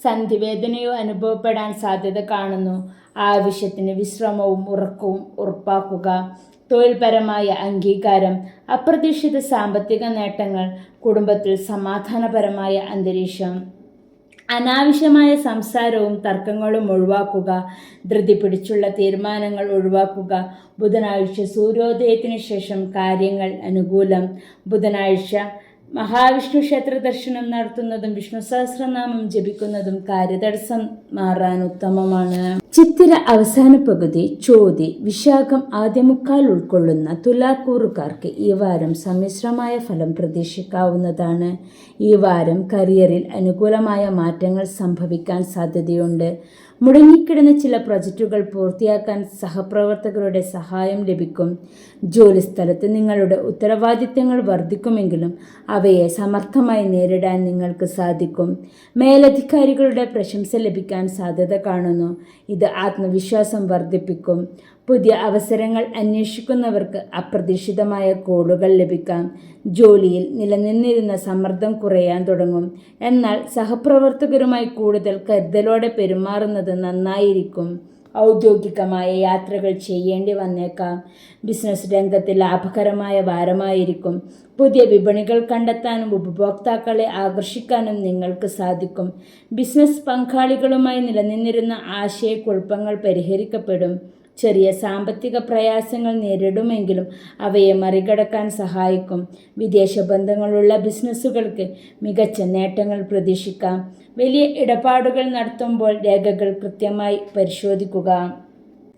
സന്ധിവേദനയോ അനുഭവപ്പെടാൻ സാധ്യത കാണുന്നു. ആവശ്യത്തിന് വിശ്രമവും ഉറക്കവും ഉറപ്പാക്കുക. തൊഴിൽപരമായ അംഗീകാരം, അപ്രതീക്ഷിത സാമ്പത്തിക നേട്ടങ്ങൾ, കുടുംബത്തിൽ സമാധാനപരമായ അന്തരീക്ഷം. അനാവശ്യമായ സംസാരവും തർക്കങ്ങളും ഒഴിവാക്കുക. ധൃതി പിടിച്ചുള്ള തീരുമാനങ്ങൾ ഒഴിവാക്കുക. ബുധനാഴ്ച സൂര്യോദയത്തിനു ശേഷം കാര്യങ്ങൾ അനുകൂലം. ബുധനാഴ്ച മഹാവിഷ്ണു ക്ഷേത്ര ദർശനം നടത്തുന്നതും വിഷ്ണു സഹസ്രനാമം ജപിക്കുന്നതും കാര്യതടസ്സം മാറാൻ ഉത്തമമാണ്. ചിത്തിര അവസാന പകുതി, ചോതി, വിശാഖം ആദ്യമുക്കാൽ ഉൾക്കൊള്ളുന്ന തുലാക്കൂറുകാർക്ക് ഈ വാരം സമ്മിശ്രമായ ഫലം പ്രതീക്ഷിക്കാവുന്നതാണ്. ഈ വാരം കരിയറിൽ അനുകൂലമായ മാറ്റങ്ങൾ സംഭവിക്കാൻ സാധ്യതയുണ്ട്. മുടങ്ങിക്കിടന്ന ചില പ്രൊജക്റ്റുകൾ പൂർത്തിയാക്കാൻ സഹപ്രവർത്തകരുടെ സഹായം ലഭിക്കും. ജോലിസ്ഥലത്ത് നിങ്ങളുടെ ഉത്തരവാദിത്തങ്ങൾ വർദ്ധിക്കുമെങ്കിലും അവയെ സമർത്ഥമായി നേരിടാൻ നിങ്ങൾക്ക് സാധിക്കും. മേലധികാരികളുടെ പ്രശംസ ലഭിക്കാൻ സാധ്യത കാണുന്നു. ഇത് ആത്മവിശ്വാസം വർദ്ധിപ്പിക്കും. പുതിയ അവസരങ്ങൾ അന്വേഷിക്കുന്നവർക്ക് അപ്രതീക്ഷിതമായ കോളുകൾ ലഭിക്കാം. ജോലിയിൽ നിലനിന്നിരുന്ന സമ്മർദ്ദം കുറയാൻ തുടങ്ങും. എന്നാൽ സഹപ്രവർത്തകരുമായി കൂടുതൽ കരുതലോടെ പെരുമാറുന്നത് നന്നായിരിക്കും. ഔദ്യോഗികമായ യാത്രകൾ ചെയ്യേണ്ടി വന്നേക്കാം. ബിസിനസ് രംഗത്ത് ലാഭകരമായ വാരമായിരിക്കും. പുതിയ വിപണികൾ കണ്ടെത്താനും ഉപഭോക്താക്കളെ ആകർഷിക്കാനും നിങ്ങൾക്ക് സാധിക്കും. ബിസിനസ് പങ്കാളികളുമായി നിലനിന്നിരുന്ന ആശയക്കുഴപ്പങ്ങൾ പരിഹരിക്കപ്പെടും. ചെറിയ സാമ്പത്തിക പ്രയാസങ്ങൾ നേരിടുമെങ്കിലും അവയെ മറികടക്കാൻ സഹായിക്കും. വിദേശ ബന്ധങ്ങളുള്ള ബിസിനസ്സുകൾക്ക് മികച്ച നേട്ടങ്ങൾ പ്രതീക്ഷിക്കാം. വലിയ ഇടപാടുകൾ നടത്തുമ്പോൾ രേഖകൾ കൃത്യമായി പരിശോധിക്കുക.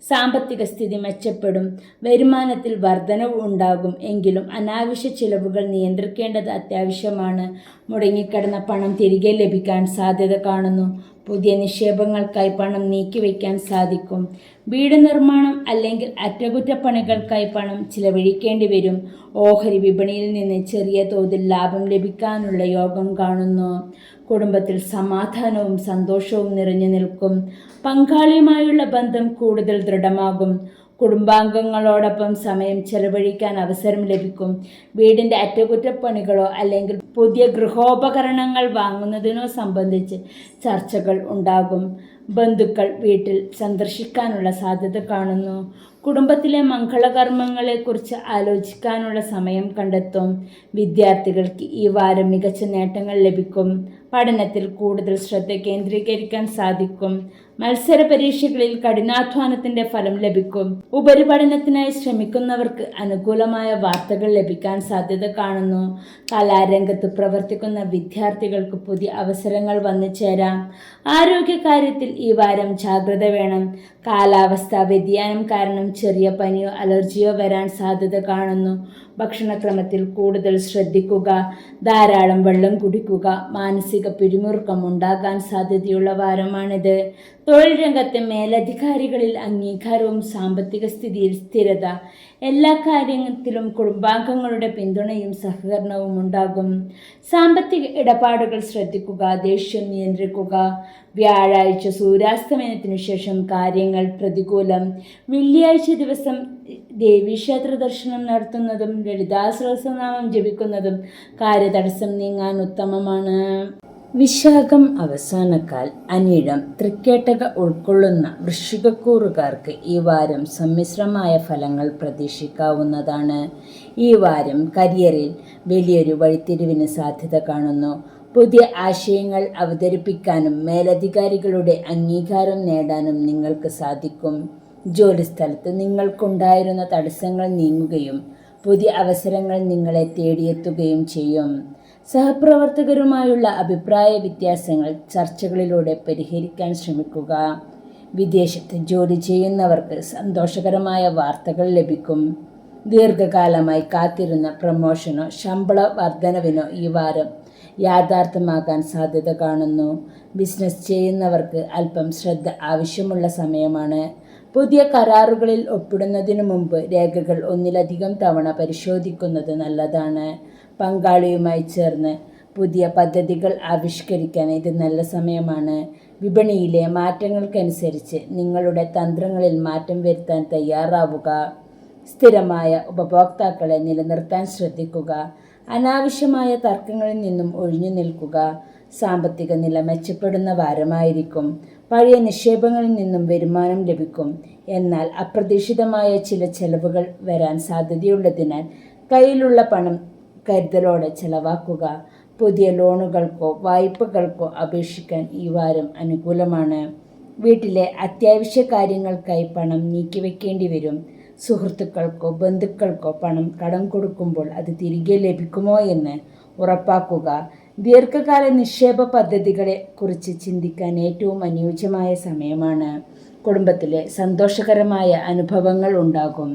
സാമ്പത്തിക സ്ഥിതി മെച്ചപ്പെടും. വരുമാനത്തിൽ വർധനവ് ഉണ്ടാകും. എങ്കിലും അനാവശ്യ ചിലവുകൾ നിയന്ത്രിക്കേണ്ടത് അത്യാവശ്യമാണ്. മുടങ്ങിക്കിടന്ന പണം തിരികെ ലഭിക്കാൻ സാധ്യത കാണുന്നു. പുതിയ നിക്ഷേപങ്ങൾക്കായി പണം നീക്കിവെക്കാൻ സാധിക്കും. വീട് നിർമ്മാണം അല്ലെങ്കിൽ അറ്റകുറ്റപ്പണികൾക്കായി പണം ചിലവഴിക്കേണ്ടി വരും. ഓഹരി വിപണിയിൽ നിന്ന് ചെറിയ തോതിൽ ലാഭം ലഭിക്കാനുള്ള യോഗം കാണുന്നു. കുടുംബത്തിൽ സമാധാനവും സന്തോഷവും നിറഞ്ഞു നിൽക്കും. പങ്കാളിയുമായുള്ള ബന്ധം കൂടുതൽ ദൃഢമാകും. കുടുംബാംഗങ്ങളോടൊപ്പം സമയം ചെലവഴിക്കാൻ അവസരം ലഭിക്കും. വീടിൻ്റെ അറ്റകുറ്റപ്പണികളോ അല്ലെങ്കിൽ പുതിയ ഗൃഹോപകരണങ്ങൾ വാങ്ങുന്നതിനോ സംബന്ധിച്ച് ചർച്ചകൾ ഉണ്ടാകും. ബന്ധുക്കൾ വീട്ടിൽ സന്ദർശിക്കാനുള്ള സാധ്യത കാണുന്നു. കുടുംബത്തിലെ മംഗളകർമ്മങ്ങളെക്കുറിച്ച് ആലോചിക്കാനുള്ള സമയം കണ്ടെത്തും. വിദ്യാർത്ഥികൾക്ക് ഈ വാരം മികച്ച നേട്ടങ്ങൾ ലഭിക്കും. പഠനത്തിൽ കൂടുതൽ ശ്രദ്ധ കേന്ദ്രീകരിക്കാൻ സാധിക്കും. മത്സര പരീക്ഷകളിൽ കഠിനാധ്വാനത്തിന്റെ ഫലം ലഭിക്കും. ഉപരിപഠനത്തിനായി ശ്രമിക്കുന്നവർക്ക് അനുകൂലമായ വാർത്തകൾ ലഭിക്കാൻ സാധ്യത കാണുന്നു. കലാരംഗത്ത് പ്രവർത്തിക്കുന്ന വിദ്യാർത്ഥികൾക്ക് പുതിയ അവസരങ്ങൾ വന്നു ചേരാം. ആരോഗ്യകാര്യത്തിൽ ഈ വാരം ജാഗ്രത വേണം. കാലാവസ്ഥാ വ്യതിയാനം കാരണം ചെറിയ പനിയോ അലർജിയോ വരാൻ സാധ്യത കാണുന്നു. ഭക്ഷണക്രമത്തിൽ കൂടുതൽ ശ്രദ്ധിക്കുക. ധാരാളം വെള്ളം കുടിക്കുക. മാനസിക പിരിമുറുക്കം ഉണ്ടാകാൻ സാധ്യതയുള്ള വാരമാണിത്. തൊഴിൽ രംഗത്തെ മേലധികാരികളിൽ അംഗീകാരവും സാമ്പത്തിക സ്ഥിതിയിൽ സ്ഥിരത. എല്ലാ കാര്യത്തിലും കുടുംബാംഗങ്ങളുടെ പിന്തുണയും സഹകരണവും ഉണ്ടാകും. സാമ്പത്തിക ഇടപാടുകൾ ശ്രദ്ധിക്കുക. ദേഷ്യം നിയന്ത്രിക്കുക. വ്യാഴാഴ്ച സൂര്യാസ്തമയത്തിനു ശേഷം കാര്യങ്ങൾ പ്രതികൂലം. വെള്ളിയാഴ്ച ദിവസം ദേവീക്ഷേത്ര ദർശനം നടത്തുന്നതും ലളിതാ സഹസ്രനാമം ജപിക്കുന്നതും കാര്യതടസ്സം നീങ്ങാൻ ഉത്തമമാണ്. വിശാഖം അവസാനക്കാൽ അനിഴം തൃക്കേട്ടക ഉൾക്കൊള്ളുന്ന വൃശ്ചികക്കൂറുകാർക്ക് ഈ വാരം സമ്മിശ്രമായ ഫലങ്ങൾ പ്രതീക്ഷിക്കാവുന്നതാണ്. ഈ വാരം കരിയറിൽ വലിയൊരു വഴിത്തിരിവിന് സാധ്യത കാണുന്നു. പുതിയ ആശയങ്ങൾ അവതരിപ്പിക്കാനും മേലധികാരികളുടെ അംഗീകാരം നേടാനും നിങ്ങൾക്ക് സാധിക്കും. ജോലിസ്ഥലത്ത് നിങ്ങൾക്കുണ്ടായിരുന്ന തടസ്സങ്ങൾ നീങ്ങുകയും പുതിയ അവസരങ്ങൾ നിങ്ങളെ തേടിയെത്തുകയും ചെയ്യും. സഹപ്രവർത്തകരുമായുള്ള അഭിപ്രായ വ്യത്യാസങ്ങൾ ചർച്ചകളിലൂടെ പരിഹരിക്കാൻ ശ്രമിക്കുക. വിദേശത്ത് ജോലി ചെയ്യുന്നവർക്ക് സന്തോഷകരമായ വാർത്തകൾ ലഭിക്കും. ദീർഘകാലമായി കാത്തിരുന്ന പ്രമോഷനോ ശമ്പള വർധനവിനോ ഈ വാരം യാഥാർത്ഥ്യമാകാൻ സാധ്യത കാണുന്നു. ബിസിനസ് ചെയ്യുന്നവർക്ക് അല്പം ശ്രദ്ധ ആവശ്യമുള്ള സമയമാണ്. പുതിയ കരാറുകളിൽ ഒപ്പിടുന്നതിനു മുമ്പ് രേഖകൾ ഒന്നിലധികം തവണ പരിശോധിക്കുന്നത് നല്ലതാണ്. പങ്കാളിയുമായി ചേർന്ന് പുതിയ പദ്ധതികൾ ആവിഷ്കരിക്കാൻ ഇത് നല്ല സമയമാണ്. വിപണിയിലെ മാറ്റങ്ങൾക്കനുസരിച്ച് നിങ്ങളുടെ തന്ത്രങ്ങളിൽ മാറ്റം വരുത്താൻ തയ്യാറാവുക. സ്ഥിരമായ ഉപഭോക്താക്കളെ നിലനിർത്താൻ ശ്രദ്ധിക്കുക. അനാവശ്യമായ തർക്കങ്ങളിൽ നിന്നും ഒഴിഞ്ഞു നിൽക്കുക. സാമ്പത്തിക നില മെച്ചപ്പെടുന്ന വാരമായിരിക്കും. പഴയ നിക്ഷേപങ്ങളിൽ നിന്നും വരുമാനം ലഭിക്കും. എന്നാൽ അപ്രതീക്ഷിതമായ ചില ചെലവുകൾ വരാൻ സാധ്യതയുള്ളതിനാൽ കയ്യിലുള്ള പണം കരുതലോടെ ചെലവാക്കുക. പുതിയ ലോണുകൾക്കോ വായ്പകൾക്കോ അപേക്ഷിക്കാൻ ഈ വാരം അനുകൂലമാണ്. വീട്ടിലെ അത്യാവശ്യ കാര്യങ്ങൾക്കായി പണം നീക്കിവെക്കേണ്ടി വരും. സുഹൃത്തുക്കൾക്കോ ബന്ധുക്കൾക്കോ പണം കടം കൊടുക്കുമ്പോൾ അത് തിരികെ ലഭിക്കുമോ എന്ന് ഉറപ്പാക്കുക. ദീർഘകാല നിക്ഷേപ പദ്ധതികളെ കുറിച്ച് ചിന്തിക്കാൻ ഏറ്റവും അനുയോജ്യമായ സമയമാണ്. കുടുംബത്തിലെ സന്തോഷകരമായ അനുഭവങ്ങൾ ഉണ്ടാകും.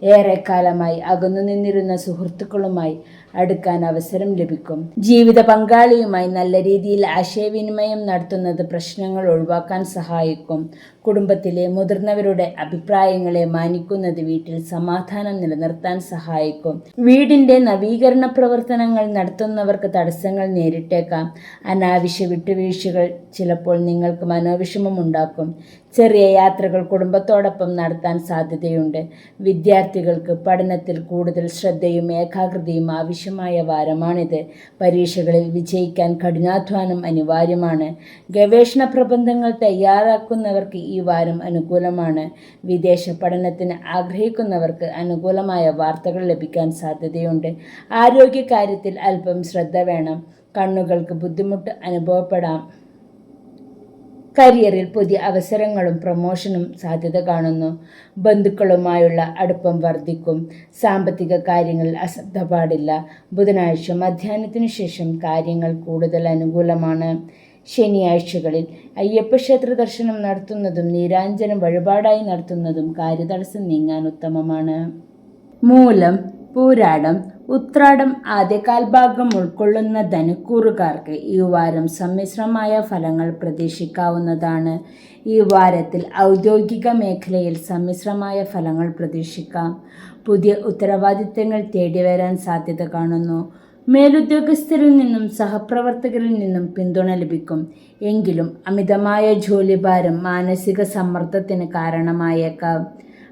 ഏറെക്കാലമായി അകന്നു നിന്നിരുന്ന സുഹൃത്തുക്കളുമായി അടുക്കാൻ അവസരം ലഭിക്കും. ജീവിത പങ്കാളിയുമായി നല്ല രീതിയിൽ ആശയവിനിമയം നടത്തുന്നത് പ്രശ്നങ്ങൾ ഒഴിവാക്കാൻ സഹായിക്കും. കുടുംബത്തിലെ മുതിർന്നവരുടെ അഭിപ്രായങ്ങളെ മാനിക്കുന്നത് വീട്ടിൽ സമാധാനം നിലനിർത്താൻ സഹായിക്കും. വീടിൻ്റെ നവീകരണ പ്രവർത്തനങ്ങൾ നടത്തുന്നവർക്ക് തടസ്സങ്ങൾ നേരിട്ടേക്കാം. അനാവശ്യ വിട്ടുവീഴ്ചകൾ ചിലപ്പോൾ നിങ്ങൾക്ക് മനോവിഷമം ഉണ്ടാക്കും. ചെറിയ യാത്രകൾ കുടുംബത്തോടൊപ്പം നടത്താൻ സാധ്യതയുണ്ട്. വിദ്യാർത്ഥികൾക്ക് പഠനത്തിൽ കൂടുതൽ ശ്രദ്ധയും ഏകാഗ്രതയും ആവശ്യമാണ്. ആവശ്യമായ വാരമാണിത്. പരീക്ഷകളിൽ വിജയിക്കാൻ കഠിനാധ്വാനം അനിവാര്യമാണ്. ഗവേഷണ പ്രബന്ധങ്ങൾ തയ്യാറാക്കുന്നവർക്ക് ഈ വാരം അനുകൂലമാണ്. വിദേശ പഠനത്തിന് ആഗ്രഹിക്കുന്നവർക്ക് അനുകൂലമായ വാർത്തകൾ ലഭിക്കാൻ സാധ്യതയുണ്ട്. ആരോഗ്യകാര്യത്തിൽ അല്പം ശ്രദ്ധ വേണം. കണ്ണുകൾക്ക് ബുദ്ധിമുട്ട് അനുഭവപ്പെടാം. കരിയറിൽ പുതിയ അവസരങ്ങളും പ്രമോഷനും സാധ്യത കാണുന്നു. ബന്ധുക്കളുമായുള്ള അടുപ്പം വർദ്ധിക്കും. സാമ്പത്തിക കാര്യങ്ങളിൽ അശ്രദ്ധ പാടില്ല. ബുധനാഴ്ച മധ്യാഹ്നത്തിനു ശേഷം കാര്യങ്ങൾ കൂടുതൽ അനുകൂലമാണ്. ശനിയാഴ്ചകളിൽ അയ്യപ്പക്ഷേത്ര ദർശനം നടത്തുന്നതും നീരാഞ്ജനം വഴിപാടായി നടത്തുന്നതും കാര്യതടസ്സം നീങ്ങാൻ ഉത്തമമാണ്. മൂലം, പൂരാടം, ഉത്രാടം ആദ്യകാൽഭാഗം ഉൾക്കൊള്ളുന്ന ധനുക്കൂറുകാർക്ക് ഈ വാരം സമ്മിശ്രമായ ഫലങ്ങൾ പ്രതീക്ഷിക്കാവുന്നതാണ്. ഈ വാരത്തിൽ ഔദ്യോഗിക മേഖലയിൽ സമ്മിശ്രമായ ഫലങ്ങൾ പ്രതീക്ഷിക്കാം. പുതിയ ഉത്തരവാദിത്തങ്ങൾ തേടിവരാൻ സാധ്യത കാണുന്നു. മേലുദ്യോഗസ്ഥരിൽ നിന്നും സഹപ്രവർത്തകരിൽ നിന്നും പിന്തുണ ലഭിക്കും. എങ്കിലും അമിതമായ ജോലിഭാരം മാനസിക സമ്മർദ്ദത്തിന് കാരണമായേക്കാം.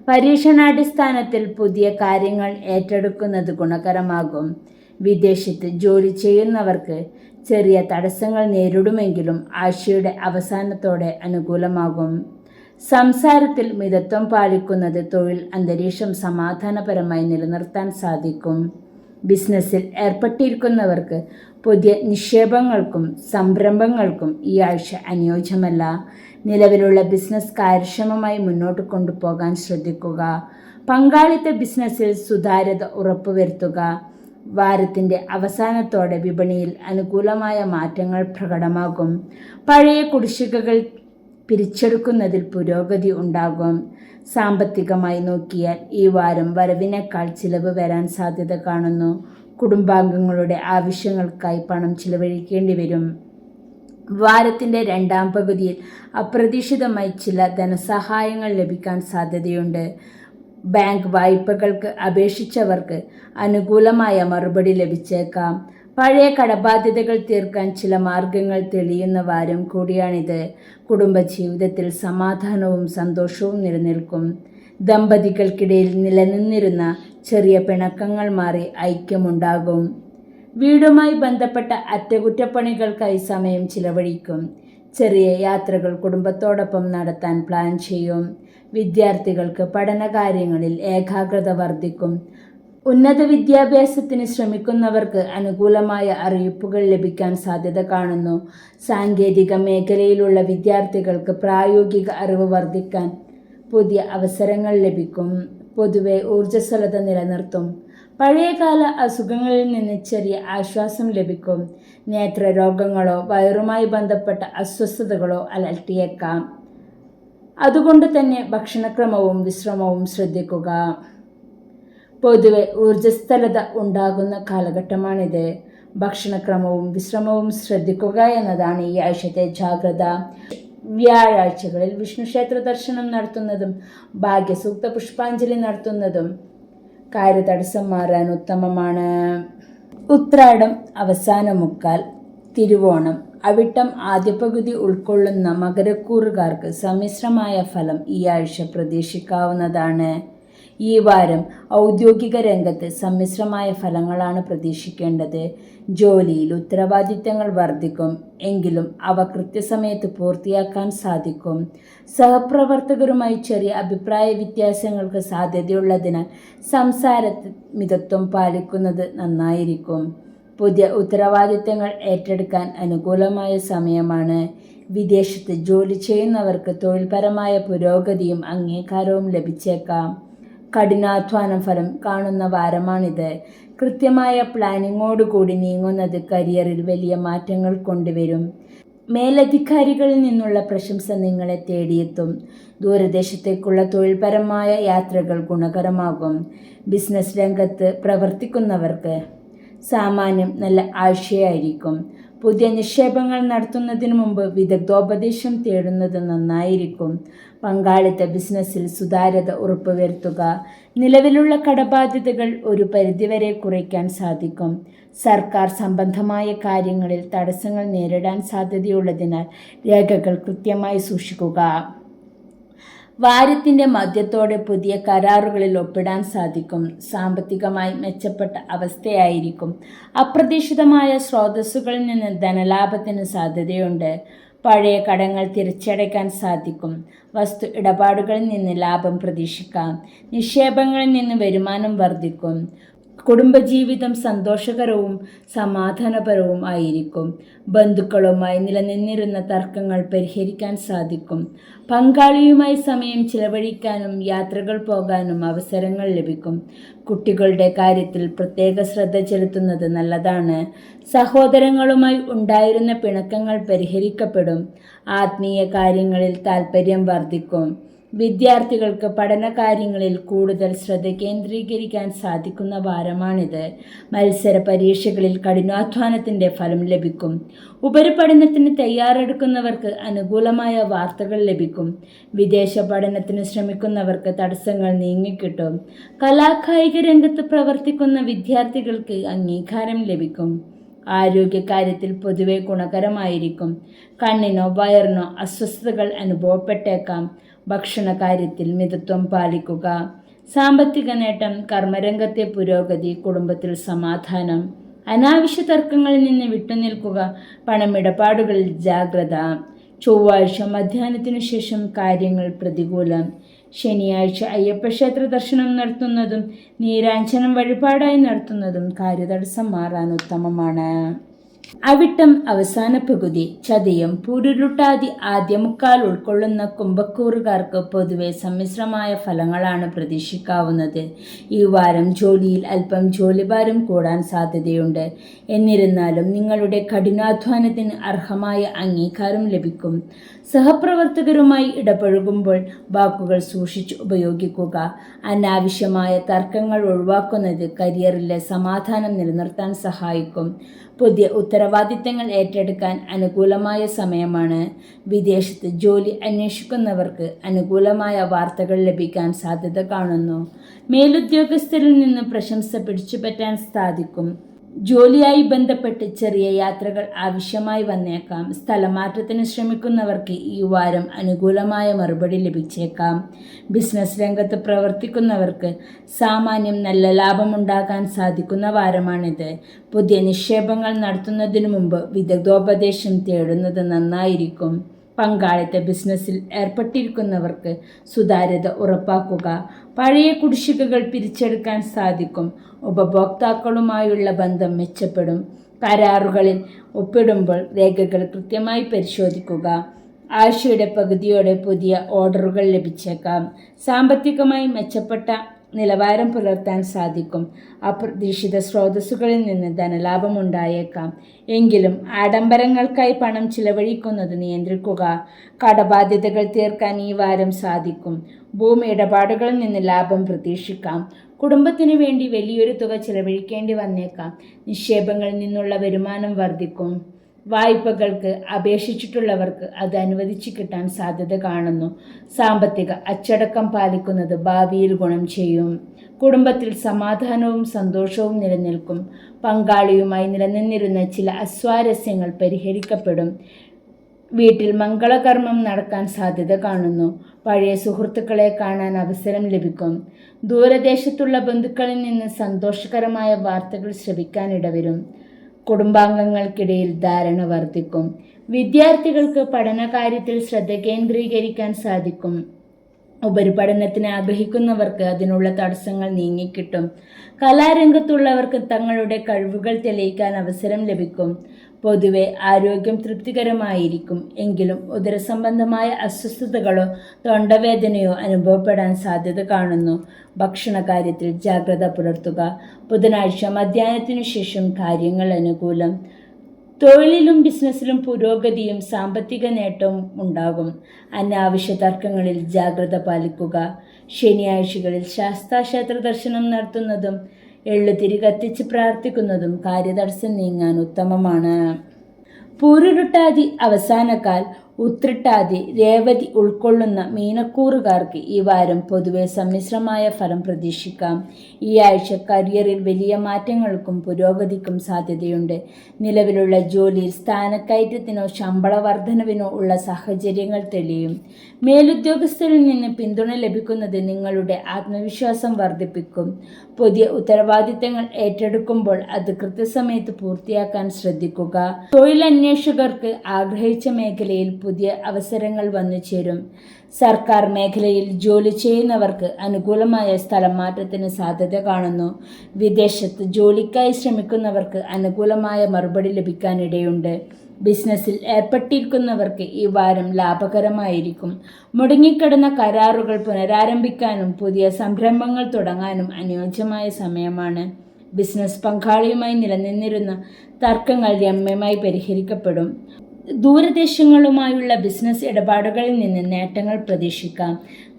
പരീക്ഷണാടിസ്ഥാനത്തിൽ പുതിയ കാര്യങ്ങൾ ഏറ്റെടുക്കുന്നത് ഗുണകരമാകും. വിദേശത്ത് ജോലി ചെയ്യുന്നവർക്ക് ചെറിയ തടസ്സങ്ങൾ നേരിടുമെങ്കിലും ആഴ്ചയുടെ അവസാനത്തോടെ അനുകൂലമാകും. സംസാരത്തിൽ മിതത്വം പാലിക്കുന്നത് തൊഴിൽ അന്തരീക്ഷം സമാധാനപരമായി നിലനിർത്താൻ സാധിക്കും. ബിസിനസ്സിൽ ഏർപ്പെട്ടിരിക്കുന്നവർക്ക് പുതിയ നിക്ഷേപങ്ങൾക്കും സംരംഭങ്ങൾക്കും ഈ ആഴ്ച അനുയോജ്യമല്ല. നിലവിലുള്ള ബിസിനസ് കാര്യക്ഷമമായി മുന്നോട്ട് കൊണ്ടുപോകാൻ ശ്രദ്ധിക്കുക. പങ്കാളിത്ത ബിസിനസ്സിൽ സുതാര്യത ഉറപ്പുവരുത്തുക. വാരത്തിൻ്റെ അവസാനത്തോടെ വിപണിയിൽ അനുകൂലമായ മാറ്റങ്ങൾ പ്രകടമാകും. പഴയ കുടിശ്ശികകൾ പിരിച്ചെടുക്കുന്നതിൽ പുരോഗതി ഉണ്ടാകും. സാമ്പത്തികമായി നോക്കിയാൽ ഈ വാരം വരവിനേക്കാൾ ചിലവ് വരാൻ സാധ്യത കാണുന്നു. കുടുംബാംഗങ്ങളുടെ ആവശ്യങ്ങൾക്കായി പണം ചിലവഴിക്കേണ്ടി വരും. വാരത്തിൻ്റെ രണ്ടാം പകുതിയിൽ അപ്രതീക്ഷിതമായി ചില ധനസഹായങ്ങൾ ലഭിക്കാൻ സാധ്യതയുണ്ട്. ബാങ്ക് വായ്പകൾക്ക് അപേക്ഷിച്ചവർക്ക് അനുകൂലമായ മറുപടി ലഭിച്ചേക്കാം. പഴയ കടബാധ്യതകൾ തീർക്കാൻ ചില മാർഗങ്ങൾ തെളിയുന്ന വാരം കൂടിയാണിത്. കുടുംബജീവിതത്തിൽ സമാധാനവും സന്തോഷവും നിലനിൽക്കും. ദമ്പതികൾക്കിടയിൽ നിലനിന്നിരുന്ന ചെറിയ പിണക്കങ്ങൾ മാറി ഐക്യമുണ്ടാകും. വീടുമായി ബന്ധപ്പെട്ട അറ്റകുറ്റപ്പണികൾക്കായി സമയം ചിലവഴിക്കും. ചെറിയ യാത്രകൾ കുടുംബത്തോടൊപ്പം നടത്താൻ പ്ലാൻ ചെയ്യും. വിദ്യാർത്ഥികൾക്ക് പഠനകാര്യങ്ങളിൽ ഏകാഗ്രത വർദ്ധിക്കും. ഉന്നത വിദ്യാഭ്യാസത്തിന് ശ്രമിക്കുന്നവർക്ക് അനുകൂലമായ അറിയിപ്പുകൾ ലഭിക്കാൻ സാധ്യത കാണുന്നു. സാങ്കേതിക മേഖലയിലുള്ള വിദ്യാർത്ഥികൾക്ക് പ്രായോഗിക അറിവ് വർദ്ധിക്കാൻ പുതിയ അവസരങ്ങൾ ലഭിക്കും. പൊതുവെ ഊർജ്ജസ്വലത നിലനിർത്തും. പഴയകാല അസുഖങ്ങളിൽ നിന്ന് ചെറിയ ആശ്വാസം ലഭിക്കും. നേത്രരോഗങ്ങളോ വയറുമായി ബന്ധപ്പെട്ട അസ്വസ്ഥതകളോ അലട്ടിയേക്കാം. അതുകൊണ്ട് തന്നെ ഭക്ഷണക്രമവും വിശ്രമവും ശ്രദ്ധിക്കുക. പൊതുവെ ഊർജ്ജസ്ഥലത ഉണ്ടാകുന്ന കാലഘട്ടമാണിത്. ഭക്ഷണക്രമവും വിശ്രമവും ശ്രദ്ധിക്കുക എന്നതാണ് ഈ ആഴ്ചത്തെ ജാഗ്രത. വ്യാഴാഴ്ചകളിൽ വിഷ്ണുക്ഷേത്ര ദർശനം നടത്തുന്നതും ഭാഗ്യസൂക്ത പുഷ്പാഞ്ജലി നടത്തുന്നതും കാര്യതടസ്സം മാറാൻ ഉത്തമമാണ്. ഉത്രാടം അവസാന മുക്കാൽ, തിരുവോണം, അവിട്ടം ആദ്യ പകുതി ഉൾക്കൊള്ളുന്ന മകരക്കൂറുകാർക്ക് സമ്മിശ്രമായ ഫലം ഈ ആഴ്ച പ്രതീക്ഷിക്കാവുന്നതാണ്. ഈ വാരം ഔദ്യോഗിക രംഗത്ത് സമ്മിശ്രമായ ഫലങ്ങളാണ് പ്രതീക്ഷിക്കേണ്ടത്. ജോലിയിൽ ഉത്തരവാദിത്തങ്ങൾ വർദ്ധിക്കും. എങ്കിലും അവ കൃത്യസമയത്ത് പൂർത്തിയാക്കാൻ സാധിക്കും. സഹപ്രവർത്തകരുമായി ചെറിയ അഭിപ്രായ വ്യത്യാസങ്ങൾക്ക് സാധ്യതയുള്ളതിനാൽ സംസാരത്തിൽ മിതത്വം പാലിക്കുന്നത് നന്നായിരിക്കും. പുതിയ ഉത്തരവാദിത്തങ്ങൾ ഏറ്റെടുക്കാൻ അനുകൂലമായ സമയമാണ്. വിദേശത്ത് ജോലി ചെയ്യുന്നവർക്ക് തൊഴിൽപരമായ പുരോഗതിയും അംഗീകാരവും ലഭിച്ചേക്കാം. കഠിനാധ്വാനം ഫലം കാണുന്ന വാരമാണിത്. കൃത്യമായ പ്ലാനിങ്ങോടുകൂടി നീങ്ങുന്നത് കരിയറിൽ വലിയ മാറ്റങ്ങൾ കൊണ്ടുവരും. മേലധികാരികളിൽ നിന്നുള്ള പ്രശംസ നിങ്ങളെ തേടിയെത്തും. ദൂരദേശത്തേക്കുള്ള തൊഴിൽപരമായ യാത്രകൾ ഗുണകരമാകും. ബിസിനസ് രംഗത്ത് പ്രവർത്തിക്കുന്നവർക്ക് സാമാന്യം നല്ല ആഴ്ചയായിരിക്കും. പുതിയ നിക്ഷേപങ്ങൾ നടത്തുന്നതിന് മുമ്പ് വിദഗ്ധോപദേശം തേടുന്നത് നന്നായിരിക്കും. പങ്കാളിത്ത ബിസിനസ്സിൽ സുതാര്യത ഉറപ്പുവരുത്തുക. നിലവിലുള്ള കടബാധ്യതകൾ ഒരു പരിധിവരെ കുറയ്ക്കാൻ സാധിക്കും. സർക്കാർ സംബന്ധമായ കാര്യങ്ങളിൽ തടസ്സങ്ങൾ നേരിടാൻ സാധ്യതയുള്ളതിനാൽ രേഖകൾ കൃത്യമായി സൂക്ഷിക്കുക. വാരത്തിന്റെ മധ്യത്തോടെ പുതിയ കരാറുകളിൽ ഒപ്പിടാൻ സാധിക്കും. സാമ്പത്തികമായി മെച്ചപ്പെട്ട അവസ്ഥയായിരിക്കും. അപ്രതീക്ഷിതമായ സ്രോതസ്സുകളിൽ നിന്ന് ധനലാഭത്തിന് സാധ്യതയുണ്ട്. പഴയ കടങ്ങൾ തിരിച്ചടയ്ക്കാൻ സാധിക്കും. വസ്തു ഇടപാടുകളിൽ നിന്ന് ലാഭം പ്രതീക്ഷിക്കാം. നിക്ഷേപങ്ങളിൽ നിന്ന് വരുമാനം വർദ്ധിക്കും. കുടുംബജീവിതം സന്തോഷകരവും സമാധാനപരവും ആയിരിക്കും. ബന്ധുക്കളുമായി നിലനിന്നിരുന്ന തർക്കങ്ങൾ പരിഹരിക്കാൻ സാധിക്കും. പങ്കാളിയുമായി സമയം ചിലവഴിക്കാനും യാത്രകൾ പോകാനും അവസരങ്ങൾ ലഭിക്കും. കുട്ടികളുടെ കാര്യത്തിൽ പ്രത്യേക ശ്രദ്ധ ചെലുത്തുന്നത് നല്ലതാണ്. സഹോദരങ്ങളുമായി ഉണ്ടായിരുന്ന പിണക്കങ്ങൾ പരിഹരിക്കപ്പെടും. ആത്മീയ കാര്യങ്ങളിൽ താൽപ്പര്യം വർദ്ധിക്കും. വിദ്യാർത്ഥികൾക്ക് പഠനകാര്യങ്ങളിൽ കൂടുതൽ ശ്രദ്ധ കേന്ദ്രീകരിക്കാൻ സാധിക്കുന്ന വാരമാണിത്. മത്സര പരീക്ഷകളിൽ കഠിനാധ്വാനത്തിന്റെ ഫലം ലഭിക്കും. ഉപരിപഠനത്തിന് തയ്യാറെടുക്കുന്നവർക്ക് അനുകൂലമായ വാർത്തകൾ ലഭിക്കും. വിദേശ പഠനത്തിന് ശ്രമിക്കുന്നവർക്ക് തടസ്സങ്ങൾ നീങ്ങിക്കിട്ടും. കലാകായിക രംഗത്ത് പ്രവർത്തിക്കുന്ന വിദ്യാർത്ഥികൾക്ക് അംഗീകാരം ലഭിക്കും. ആരോഗ്യകാര്യത്തിൽ പൊതുവെ ഗുണകരമായിരിക്കും. കണ്ണിനോ വയറിനോ അസ്വസ്ഥതകൾ അനുഭവപ്പെട്ടേക്കാം. ഭക്ഷണകാര്യത്തിൽ മിതത്വം പാലിക്കുക. സാമ്പത്തിക നേട്ടം, കർമ്മരംഗത്തെ പുരോഗതി, കുടുംബത്തിൽ സമാധാനം. അനാവശ്യ തർക്കങ്ങളിൽ നിന്ന് വിട്ടുനിൽക്കുക. പണമിടപാടുകളിൽ ജാഗ്രത. ചൊവ്വാഴ്ച മധ്യാഹ്നത്തിനു ശേഷം കാര്യങ്ങൾ പ്രതികൂലം. ശനിയാഴ്ച അയ്യപ്പക്ഷേത്ര ദർശനം നടത്തുന്നതും നീരാഞ്ജനം വഴിപാടായി നടത്തുന്നതും കാര്യതടസ്സം മാറാൻ ഉത്തമമാണ്. അവിട്ടം അവസാന പകുതി. ചതയം പൂരുരുട്ടാതി ആദ്യ മുക്കാൽ ഉൾക്കൊള്ളുന്ന കുംഭക്കൂറുകാർക്ക് പൊതുവെ സമ്മിശ്രമായ ഫലങ്ങളാണ് പ്രതീക്ഷിക്കാവുന്നത്. ഈ വാരം ജോലിയിൽ അല്പം ജോലിഭാരം കൂടാൻ സാധ്യതയുണ്ട്. എന്നിരുന്നാലും നിങ്ങളുടെ കഠിനാധ്വാനത്തിന് അർഹമായ അംഗീകാരം ലഭിക്കും. സഹപ്രവർത്തകരുമായി ഇടപഴകുമ്പോൾ വാക്കുകൾ സൂക്ഷിച്ച് ഉപയോഗിക്കുക. അനാവശ്യമായ തർക്കങ്ങൾ ഒഴിവാക്കുന്നത് കരിയറിലെ സമാധാനം നിലനിർത്താൻ സഹായിക്കും. പുതിയ ഉത്തരവാദിത്തങ്ങൾ ഏറ്റെടുക്കാൻ അനുകൂലമായ സമയമാണ്. വിദേശത്ത് ജോലി അന്വേഷിക്കുന്നവർക്ക് അനുകൂലമായ വാർത്തകൾ ലഭിക്കാൻ സാധ്യത കാണുന്നു. മേലുദ്യോഗസ്ഥരിൽ നിന്ന് പ്രശംസ പിടിച്ചുപറ്റാൻ സാധിക്കും. ജോലിയായി ബന്ധപ്പെട്ട് ചെറിയ യാത്രകൾ ആവശ്യമായി വന്നേക്കാം. സ്ഥലമാറ്റത്തിന് ശ്രമിക്കുന്നവർക്ക് ഈ വാരം അനുകൂലമായ മറുപടി ലഭിച്ചേക്കാം. ബിസിനസ് രംഗത്ത് പ്രവർത്തിക്കുന്നവർക്ക് സാമാന്യം നല്ല ലാഭമുണ്ടാകാൻ സാധിക്കുന്ന വാരമാണിത്. പുതിയ നിക്ഷേപങ്ങൾ നടത്തുന്നതിനു മുമ്പ് വിദഗ്ധോപദേശം തേടുന്നത് നന്നായിരിക്കും. പങ്കാളിത്ത ബിസിനസ്സിൽ ഏർപ്പെട്ടിരിക്കുന്നവർക്ക് സുതാര്യത ഉറപ്പാക്കുക. പഴയ കുടിശ്ശികകൾ പിരിച്ചെടുക്കാൻ സാധിക്കും. ഉപഭോക്താക്കളുമായുള്ള ബന്ധം മെച്ചപ്പെടും. കരാറുകളിൽ ഒപ്പിടുമ്പോൾ രേഖകൾ കൃത്യമായി പരിശോധിക്കുക. ആഴ്ചയുടെ പകുതിയോടെ പുതിയ ഓർഡറുകൾ ലഭിച്ചേക്കാം. സാമ്പത്തികമായി മെച്ചപ്പെട്ട നിലവാരം പുലർത്താൻ സാധിക്കും. അപ്രതീക്ഷിത സ്രോതസ്സുകളിൽ നിന്ന് ധനലാഭം ഉണ്ടായേക്കാം. എങ്കിലും ആഡംബരങ്ങൾക്കായി പണം ചിലവഴിക്കുന്നത് നിയന്ത്രിക്കുക. കടബാധ്യതകൾ തീർക്കാൻ ഈ വാരം സാധിക്കും. ഭൂമി ഇടപാടുകളിൽ നിന്ന് ലാഭം പ്രതീക്ഷിക്കാം. കുടുംബത്തിനു വേണ്ടി വലിയൊരു തുക ചിലവഴിക്കേണ്ടി വന്നേക്കാം. നിക്ഷേപങ്ങളിൽ നിന്നുള്ള വരുമാനം വർദ്ധിക്കും. വായ്പകൾക്ക് അപേക്ഷിച്ചിട്ടുള്ളവർക്ക് അത് അനുവദിച്ചു കിട്ടാൻ സാധ്യത കാണുന്നു. സാമ്പത്തിക അച്ചടക്കം പാലിക്കുന്നത് ഭാവിയിൽ ഗുണം ചെയ്യും. കുടുംബത്തിൽ സമാധാനവും സന്തോഷവും നിലനിൽക്കും. പങ്കാളിയുമായി നിലനിന്നിരുന്ന ചില അസ്വാരസ്യങ്ങൾ പരിഹരിക്കപ്പെടും. വീട്ടിൽ മംഗളകർമ്മം നടക്കാൻ സാധ്യത കാണുന്നു. പഴയ സുഹൃത്തുക്കളെ കാണാൻ അവസരം ലഭിക്കും. ദൂരദേശത്തുള്ള ബന്ധുക്കളിൽ നിന്ന് സന്തോഷകരമായ വാർത്തകൾ ശ്രവിക്കാനിടവരും. കുടുംബാംഗങ്ങൾക്കിടയിൽ ധാരണ വർദ്ധിക്കും. വിദ്യാർത്ഥികൾക്ക് പഠനകാര്യത്തിൽ ശ്രദ്ധ കേന്ദ്രീകരിക്കാൻ സാധിക്കും. ഉപരിപഠനത്തിന് ആഗ്രഹിക്കുന്നവർക്ക് അതിനുള്ള തടസ്സങ്ങൾ നീങ്ങിക്കിട്ടും. കലാരംഗത്തുള്ളവർക്ക് തങ്ങളുടെ കഴിവുകൾ തെളിയിക്കാൻ അവസരം ലഭിക്കും. പൊതുവെ ആരോഗ്യം തൃപ്തികരമായിരിക്കും. എങ്കിലും ഉദരസംബന്ധമായ അസ്വസ്ഥതകളോ തൊണ്ടവേദനയോ അനുഭവപ്പെടാൻ സാധ്യത കാണുന്നു. ഭക്ഷണകാര്യത്തിൽ ജാഗ്രത പുലർത്തുക. ബുധനാഴ്ച മധ്യാഹ്നത്തിനു ശേഷം കാര്യങ്ങൾ അനുകൂലം. തൊഴിലിലും ബിസിനസ്സിലും പുരോഗതിയും സാമ്പത്തിക നേട്ടവും ഉണ്ടാകും. അനാവശ്യ തർക്കങ്ങളിൽ ജാഗ്രത പാലിക്കുക. ശനിയാഴ്ചകളിൽ ശാസ്താക്ഷേത്ര ദർശനം നടത്തുന്നതും എള്ളുതിരി കത്തിച്ച് പ്രാർത്ഥിക്കുന്നതും കാര്യതടസ്സം നീങ്ങാൻ ഉത്തമമാണ്. പൂരുരുട്ടാതി അവസാനക്കാൽ ഉത്രട്ടാതി, രേവതി ഉൾക്കൊള്ളുന്ന മീനക്കൂറുകാർക്ക് ഈ വാരം പൊതുവെ സമ്മിശ്രമായ ഫലം പ്രതീക്ഷിക്കാം. ഈ ആഴ്ച കരിയറിൽ വലിയ മാറ്റങ്ങൾക്കും പുരോഗതിക്കും സാധ്യതയുണ്ട്. നിലവിലുള്ള ജോലിയിൽ സ്ഥാനക്കയറ്റത്തിനോ ശമ്പള വർധനവിനോ ഉള്ള സാഹചര്യങ്ങൾ തെളിയും. മേലുദ്യോഗസ്ഥരിൽ നിന്ന് പിന്തുണ ലഭിക്കുന്നത് നിങ്ങളുടെ ആത്മവിശ്വാസം വർദ്ധിപ്പിക്കും. പുതിയ ഉത്തരവാദിത്തങ്ങൾ ഏറ്റെടുക്കുമ്പോൾ അത് കൃത്യസമയത്ത് പൂർത്തിയാക്കാൻ ശ്രദ്ധിക്കുക. തൊഴിലന്വേഷകർക്ക് ആഗ്രഹിച്ച മേഖലയിൽ പുതിയ അവസരങ്ങൾ വന്നു ചേരും. സർക്കാർ മേഖലയിൽ ജോലി ചെയ്യുന്നവർക്ക് അനുകൂലമായ സ്ഥലം മാറ്റത്തിന് സാധ്യത കാണുന്നു. വിദേശത്ത് ജോലിക്കായി ശ്രമിക്കുന്നവർക്ക് അനുകൂലമായ മറുപടി ലഭിക്കാനിടയുണ്ട്. ബിസിനസ്സിൽ ഏർപ്പെട്ടിരിക്കുന്നവർക്ക് ഈ വാരം ലാഭകരമായിരിക്കും. മുടങ്ങിക്കിടന്ന കരാറുകൾ പുനരാരംഭിക്കാനും പുതിയ സംരംഭങ്ങൾ തുടങ്ങാനും അനുയോജ്യമായ സമയമാണ്. ബിസിനസ് പങ്കാളിയുമായി നിലനിന്നിരുന്ന തർക്കങ്ങൾ രമ്യമായി പരിഹരിക്കപ്പെടും. ദൂരദേശങ്ങളുമായുള്ള ബിസിനസ് ഇടപാടുകളിൽ നിന്ന് നേട്ടങ്ങൾ പ്രതീക്ഷിക്കാം.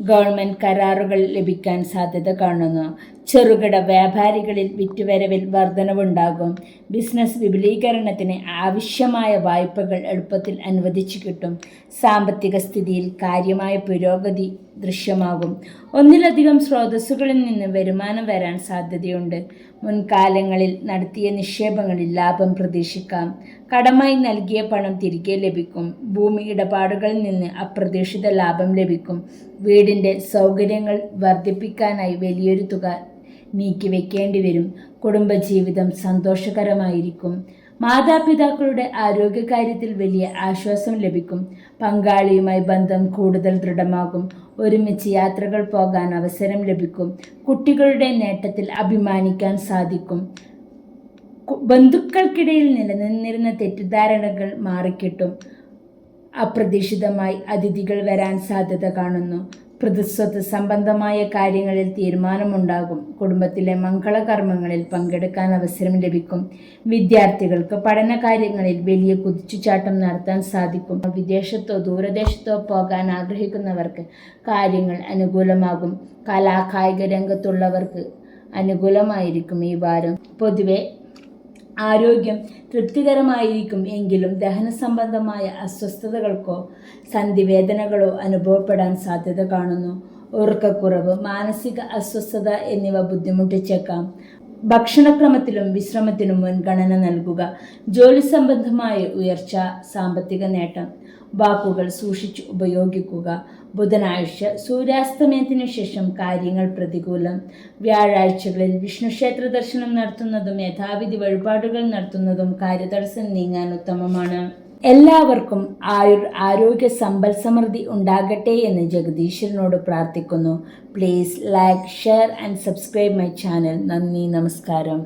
ഗവൺമെന്റ് കരാറുകൾ ലഭിക്കാൻ സാധ്യത കാണുന്നു. ചെറുകിട വ്യാപാരികളിൽ വിറ്റുവരവിൽ വർധനവുണ്ടാകും. ബിസിനസ് വിപുലീകരണത്തിന് ആവശ്യമായ വായ്പകൾ എളുപ്പത്തിൽ അനുവദിച്ചു കിട്ടും. സാമ്പത്തിക സ്ഥിതിയിൽ കാര്യമായ പുരോഗതി ദൃശ്യമാകും. ഒന്നിലധികം സ്രോതസ്സുകളിൽ നിന്ന് വരുമാനം വരാൻ സാധ്യതയുണ്ട്. മുൻകാലങ്ങളിൽ നടത്തിയ നിക്ഷേപങ്ങളിൽ ലാഭം പ്രതീക്ഷിക്കാം. കടമായി നൽകിയ പണം തിരികെ ലഭിക്കും. ഭൂമി ഇടപാടുകളിൽ നിന്ന് അപ്രതീക്ഷിത ലാഭം ലഭിക്കും. വീടിൻ്റെ സൗകര്യങ്ങൾ വർദ്ധിപ്പിക്കാനായി വലിയൊരു തുക നീക്കിവെക്കേണ്ടി വരും. കുടുംബജീവിതം സന്തോഷകരമായിരിക്കും. മാതാപിതാക്കളുടെ ആരോഗ്യകാര്യത്തിൽ വലിയ ആശ്വാസം ലഭിക്കും. പങ്കാളിയുമായി ബന്ധം കൂടുതൽ ദൃഢമാകും. ഒരുമിച്ച് യാത്രകൾ പോകാൻ അവസരം ലഭിക്കും. കുട്ടികളുടെ നേട്ടത്തിൽ അഭിമാനിക്കാൻ സാധിക്കും. ബന്ധുക്കൾക്കിടയിൽ നിലനിന്നിരുന്ന തെറ്റിദ്ധാരണകൾ മാറിക്കിട്ടും. അപ്രതീക്ഷിതമായി അതിഥികൾ വരാൻ സാധ്യത കാണുന്നു. പ്രതിസ്വത്ത് സംബന്ധമായ കാര്യങ്ങളിൽ തീരുമാനമുണ്ടാകും. കുടുംബത്തിലെ മംഗളകർമ്മങ്ങളിൽ പങ്കെടുക്കാൻ അവസരം ലഭിക്കും. വിദ്യാർത്ഥികൾക്ക് പഠനകാര്യങ്ങളിൽ വലിയ കുതിച്ചുചാട്ടം നടത്താൻ സാധിക്കും. വിദേശത്തോ ദൂരദേശത്തോ പോകാൻ ആഗ്രഹിക്കുന്നവർക്ക് കാര്യങ്ങൾ അനുകൂലമാകും. കലാകായിക രംഗത്തുള്ളവർക്ക് അനുകൂലമായിരിക്കും ഈ വാരം. പൊതുവെ ആരോഗ്യം തൃപ്തികരമായിരിക്കും എങ്കിലും ദഹന സംബന്ധമായ അസ്വസ്ഥതകൾക്കോ സന്ധിവേദനകളോ അനുഭവപ്പെടാൻ സാധ്യത കാണുന്നു. ഉറക്കക്കുറവ്, മാനസിക അസ്വസ്ഥത എന്നിവ ബുദ്ധിമുട്ടിച്ചേക്കാം. ഭക്ഷണക്രമത്തിലും വിശ്രമത്തിനും മുൻഗണന നൽകുക. ജോലി സംബന്ധമായ ഉയർച്ച, സാമ്പത്തിക നേട്ടം. വാക്കുകൾ സൂക്ഷിച്ച് ഉപയോഗിക്കുക. ബുധനാഴ്ച സൂര്യാസ്തമയത്തിനു ശേഷം കാര്യങ്ങൾ പ്രതികൂലം. വ്യാഴാഴ്ചകളിൽ വിഷ്ണുക്ഷേത്ര ദർശനം നടത്തുന്നതും യഥാവിധി വഴിപാടുകൾ നടത്തുന്നതും കാര്യതടസ്സം നീങ്ങാൻ ഉത്തമമാണ്. എല്ലാവർക്കും ആരോഗ്യ സമ്പൽ സമൃദ്ധി ഉണ്ടാകട്ടെ എന്ന് ജഗദീശ്വരനോട് പ്രാർത്ഥിക്കുന്നു. Please like, share and subscribe my channel. നന്ദി, നമസ്കാരം.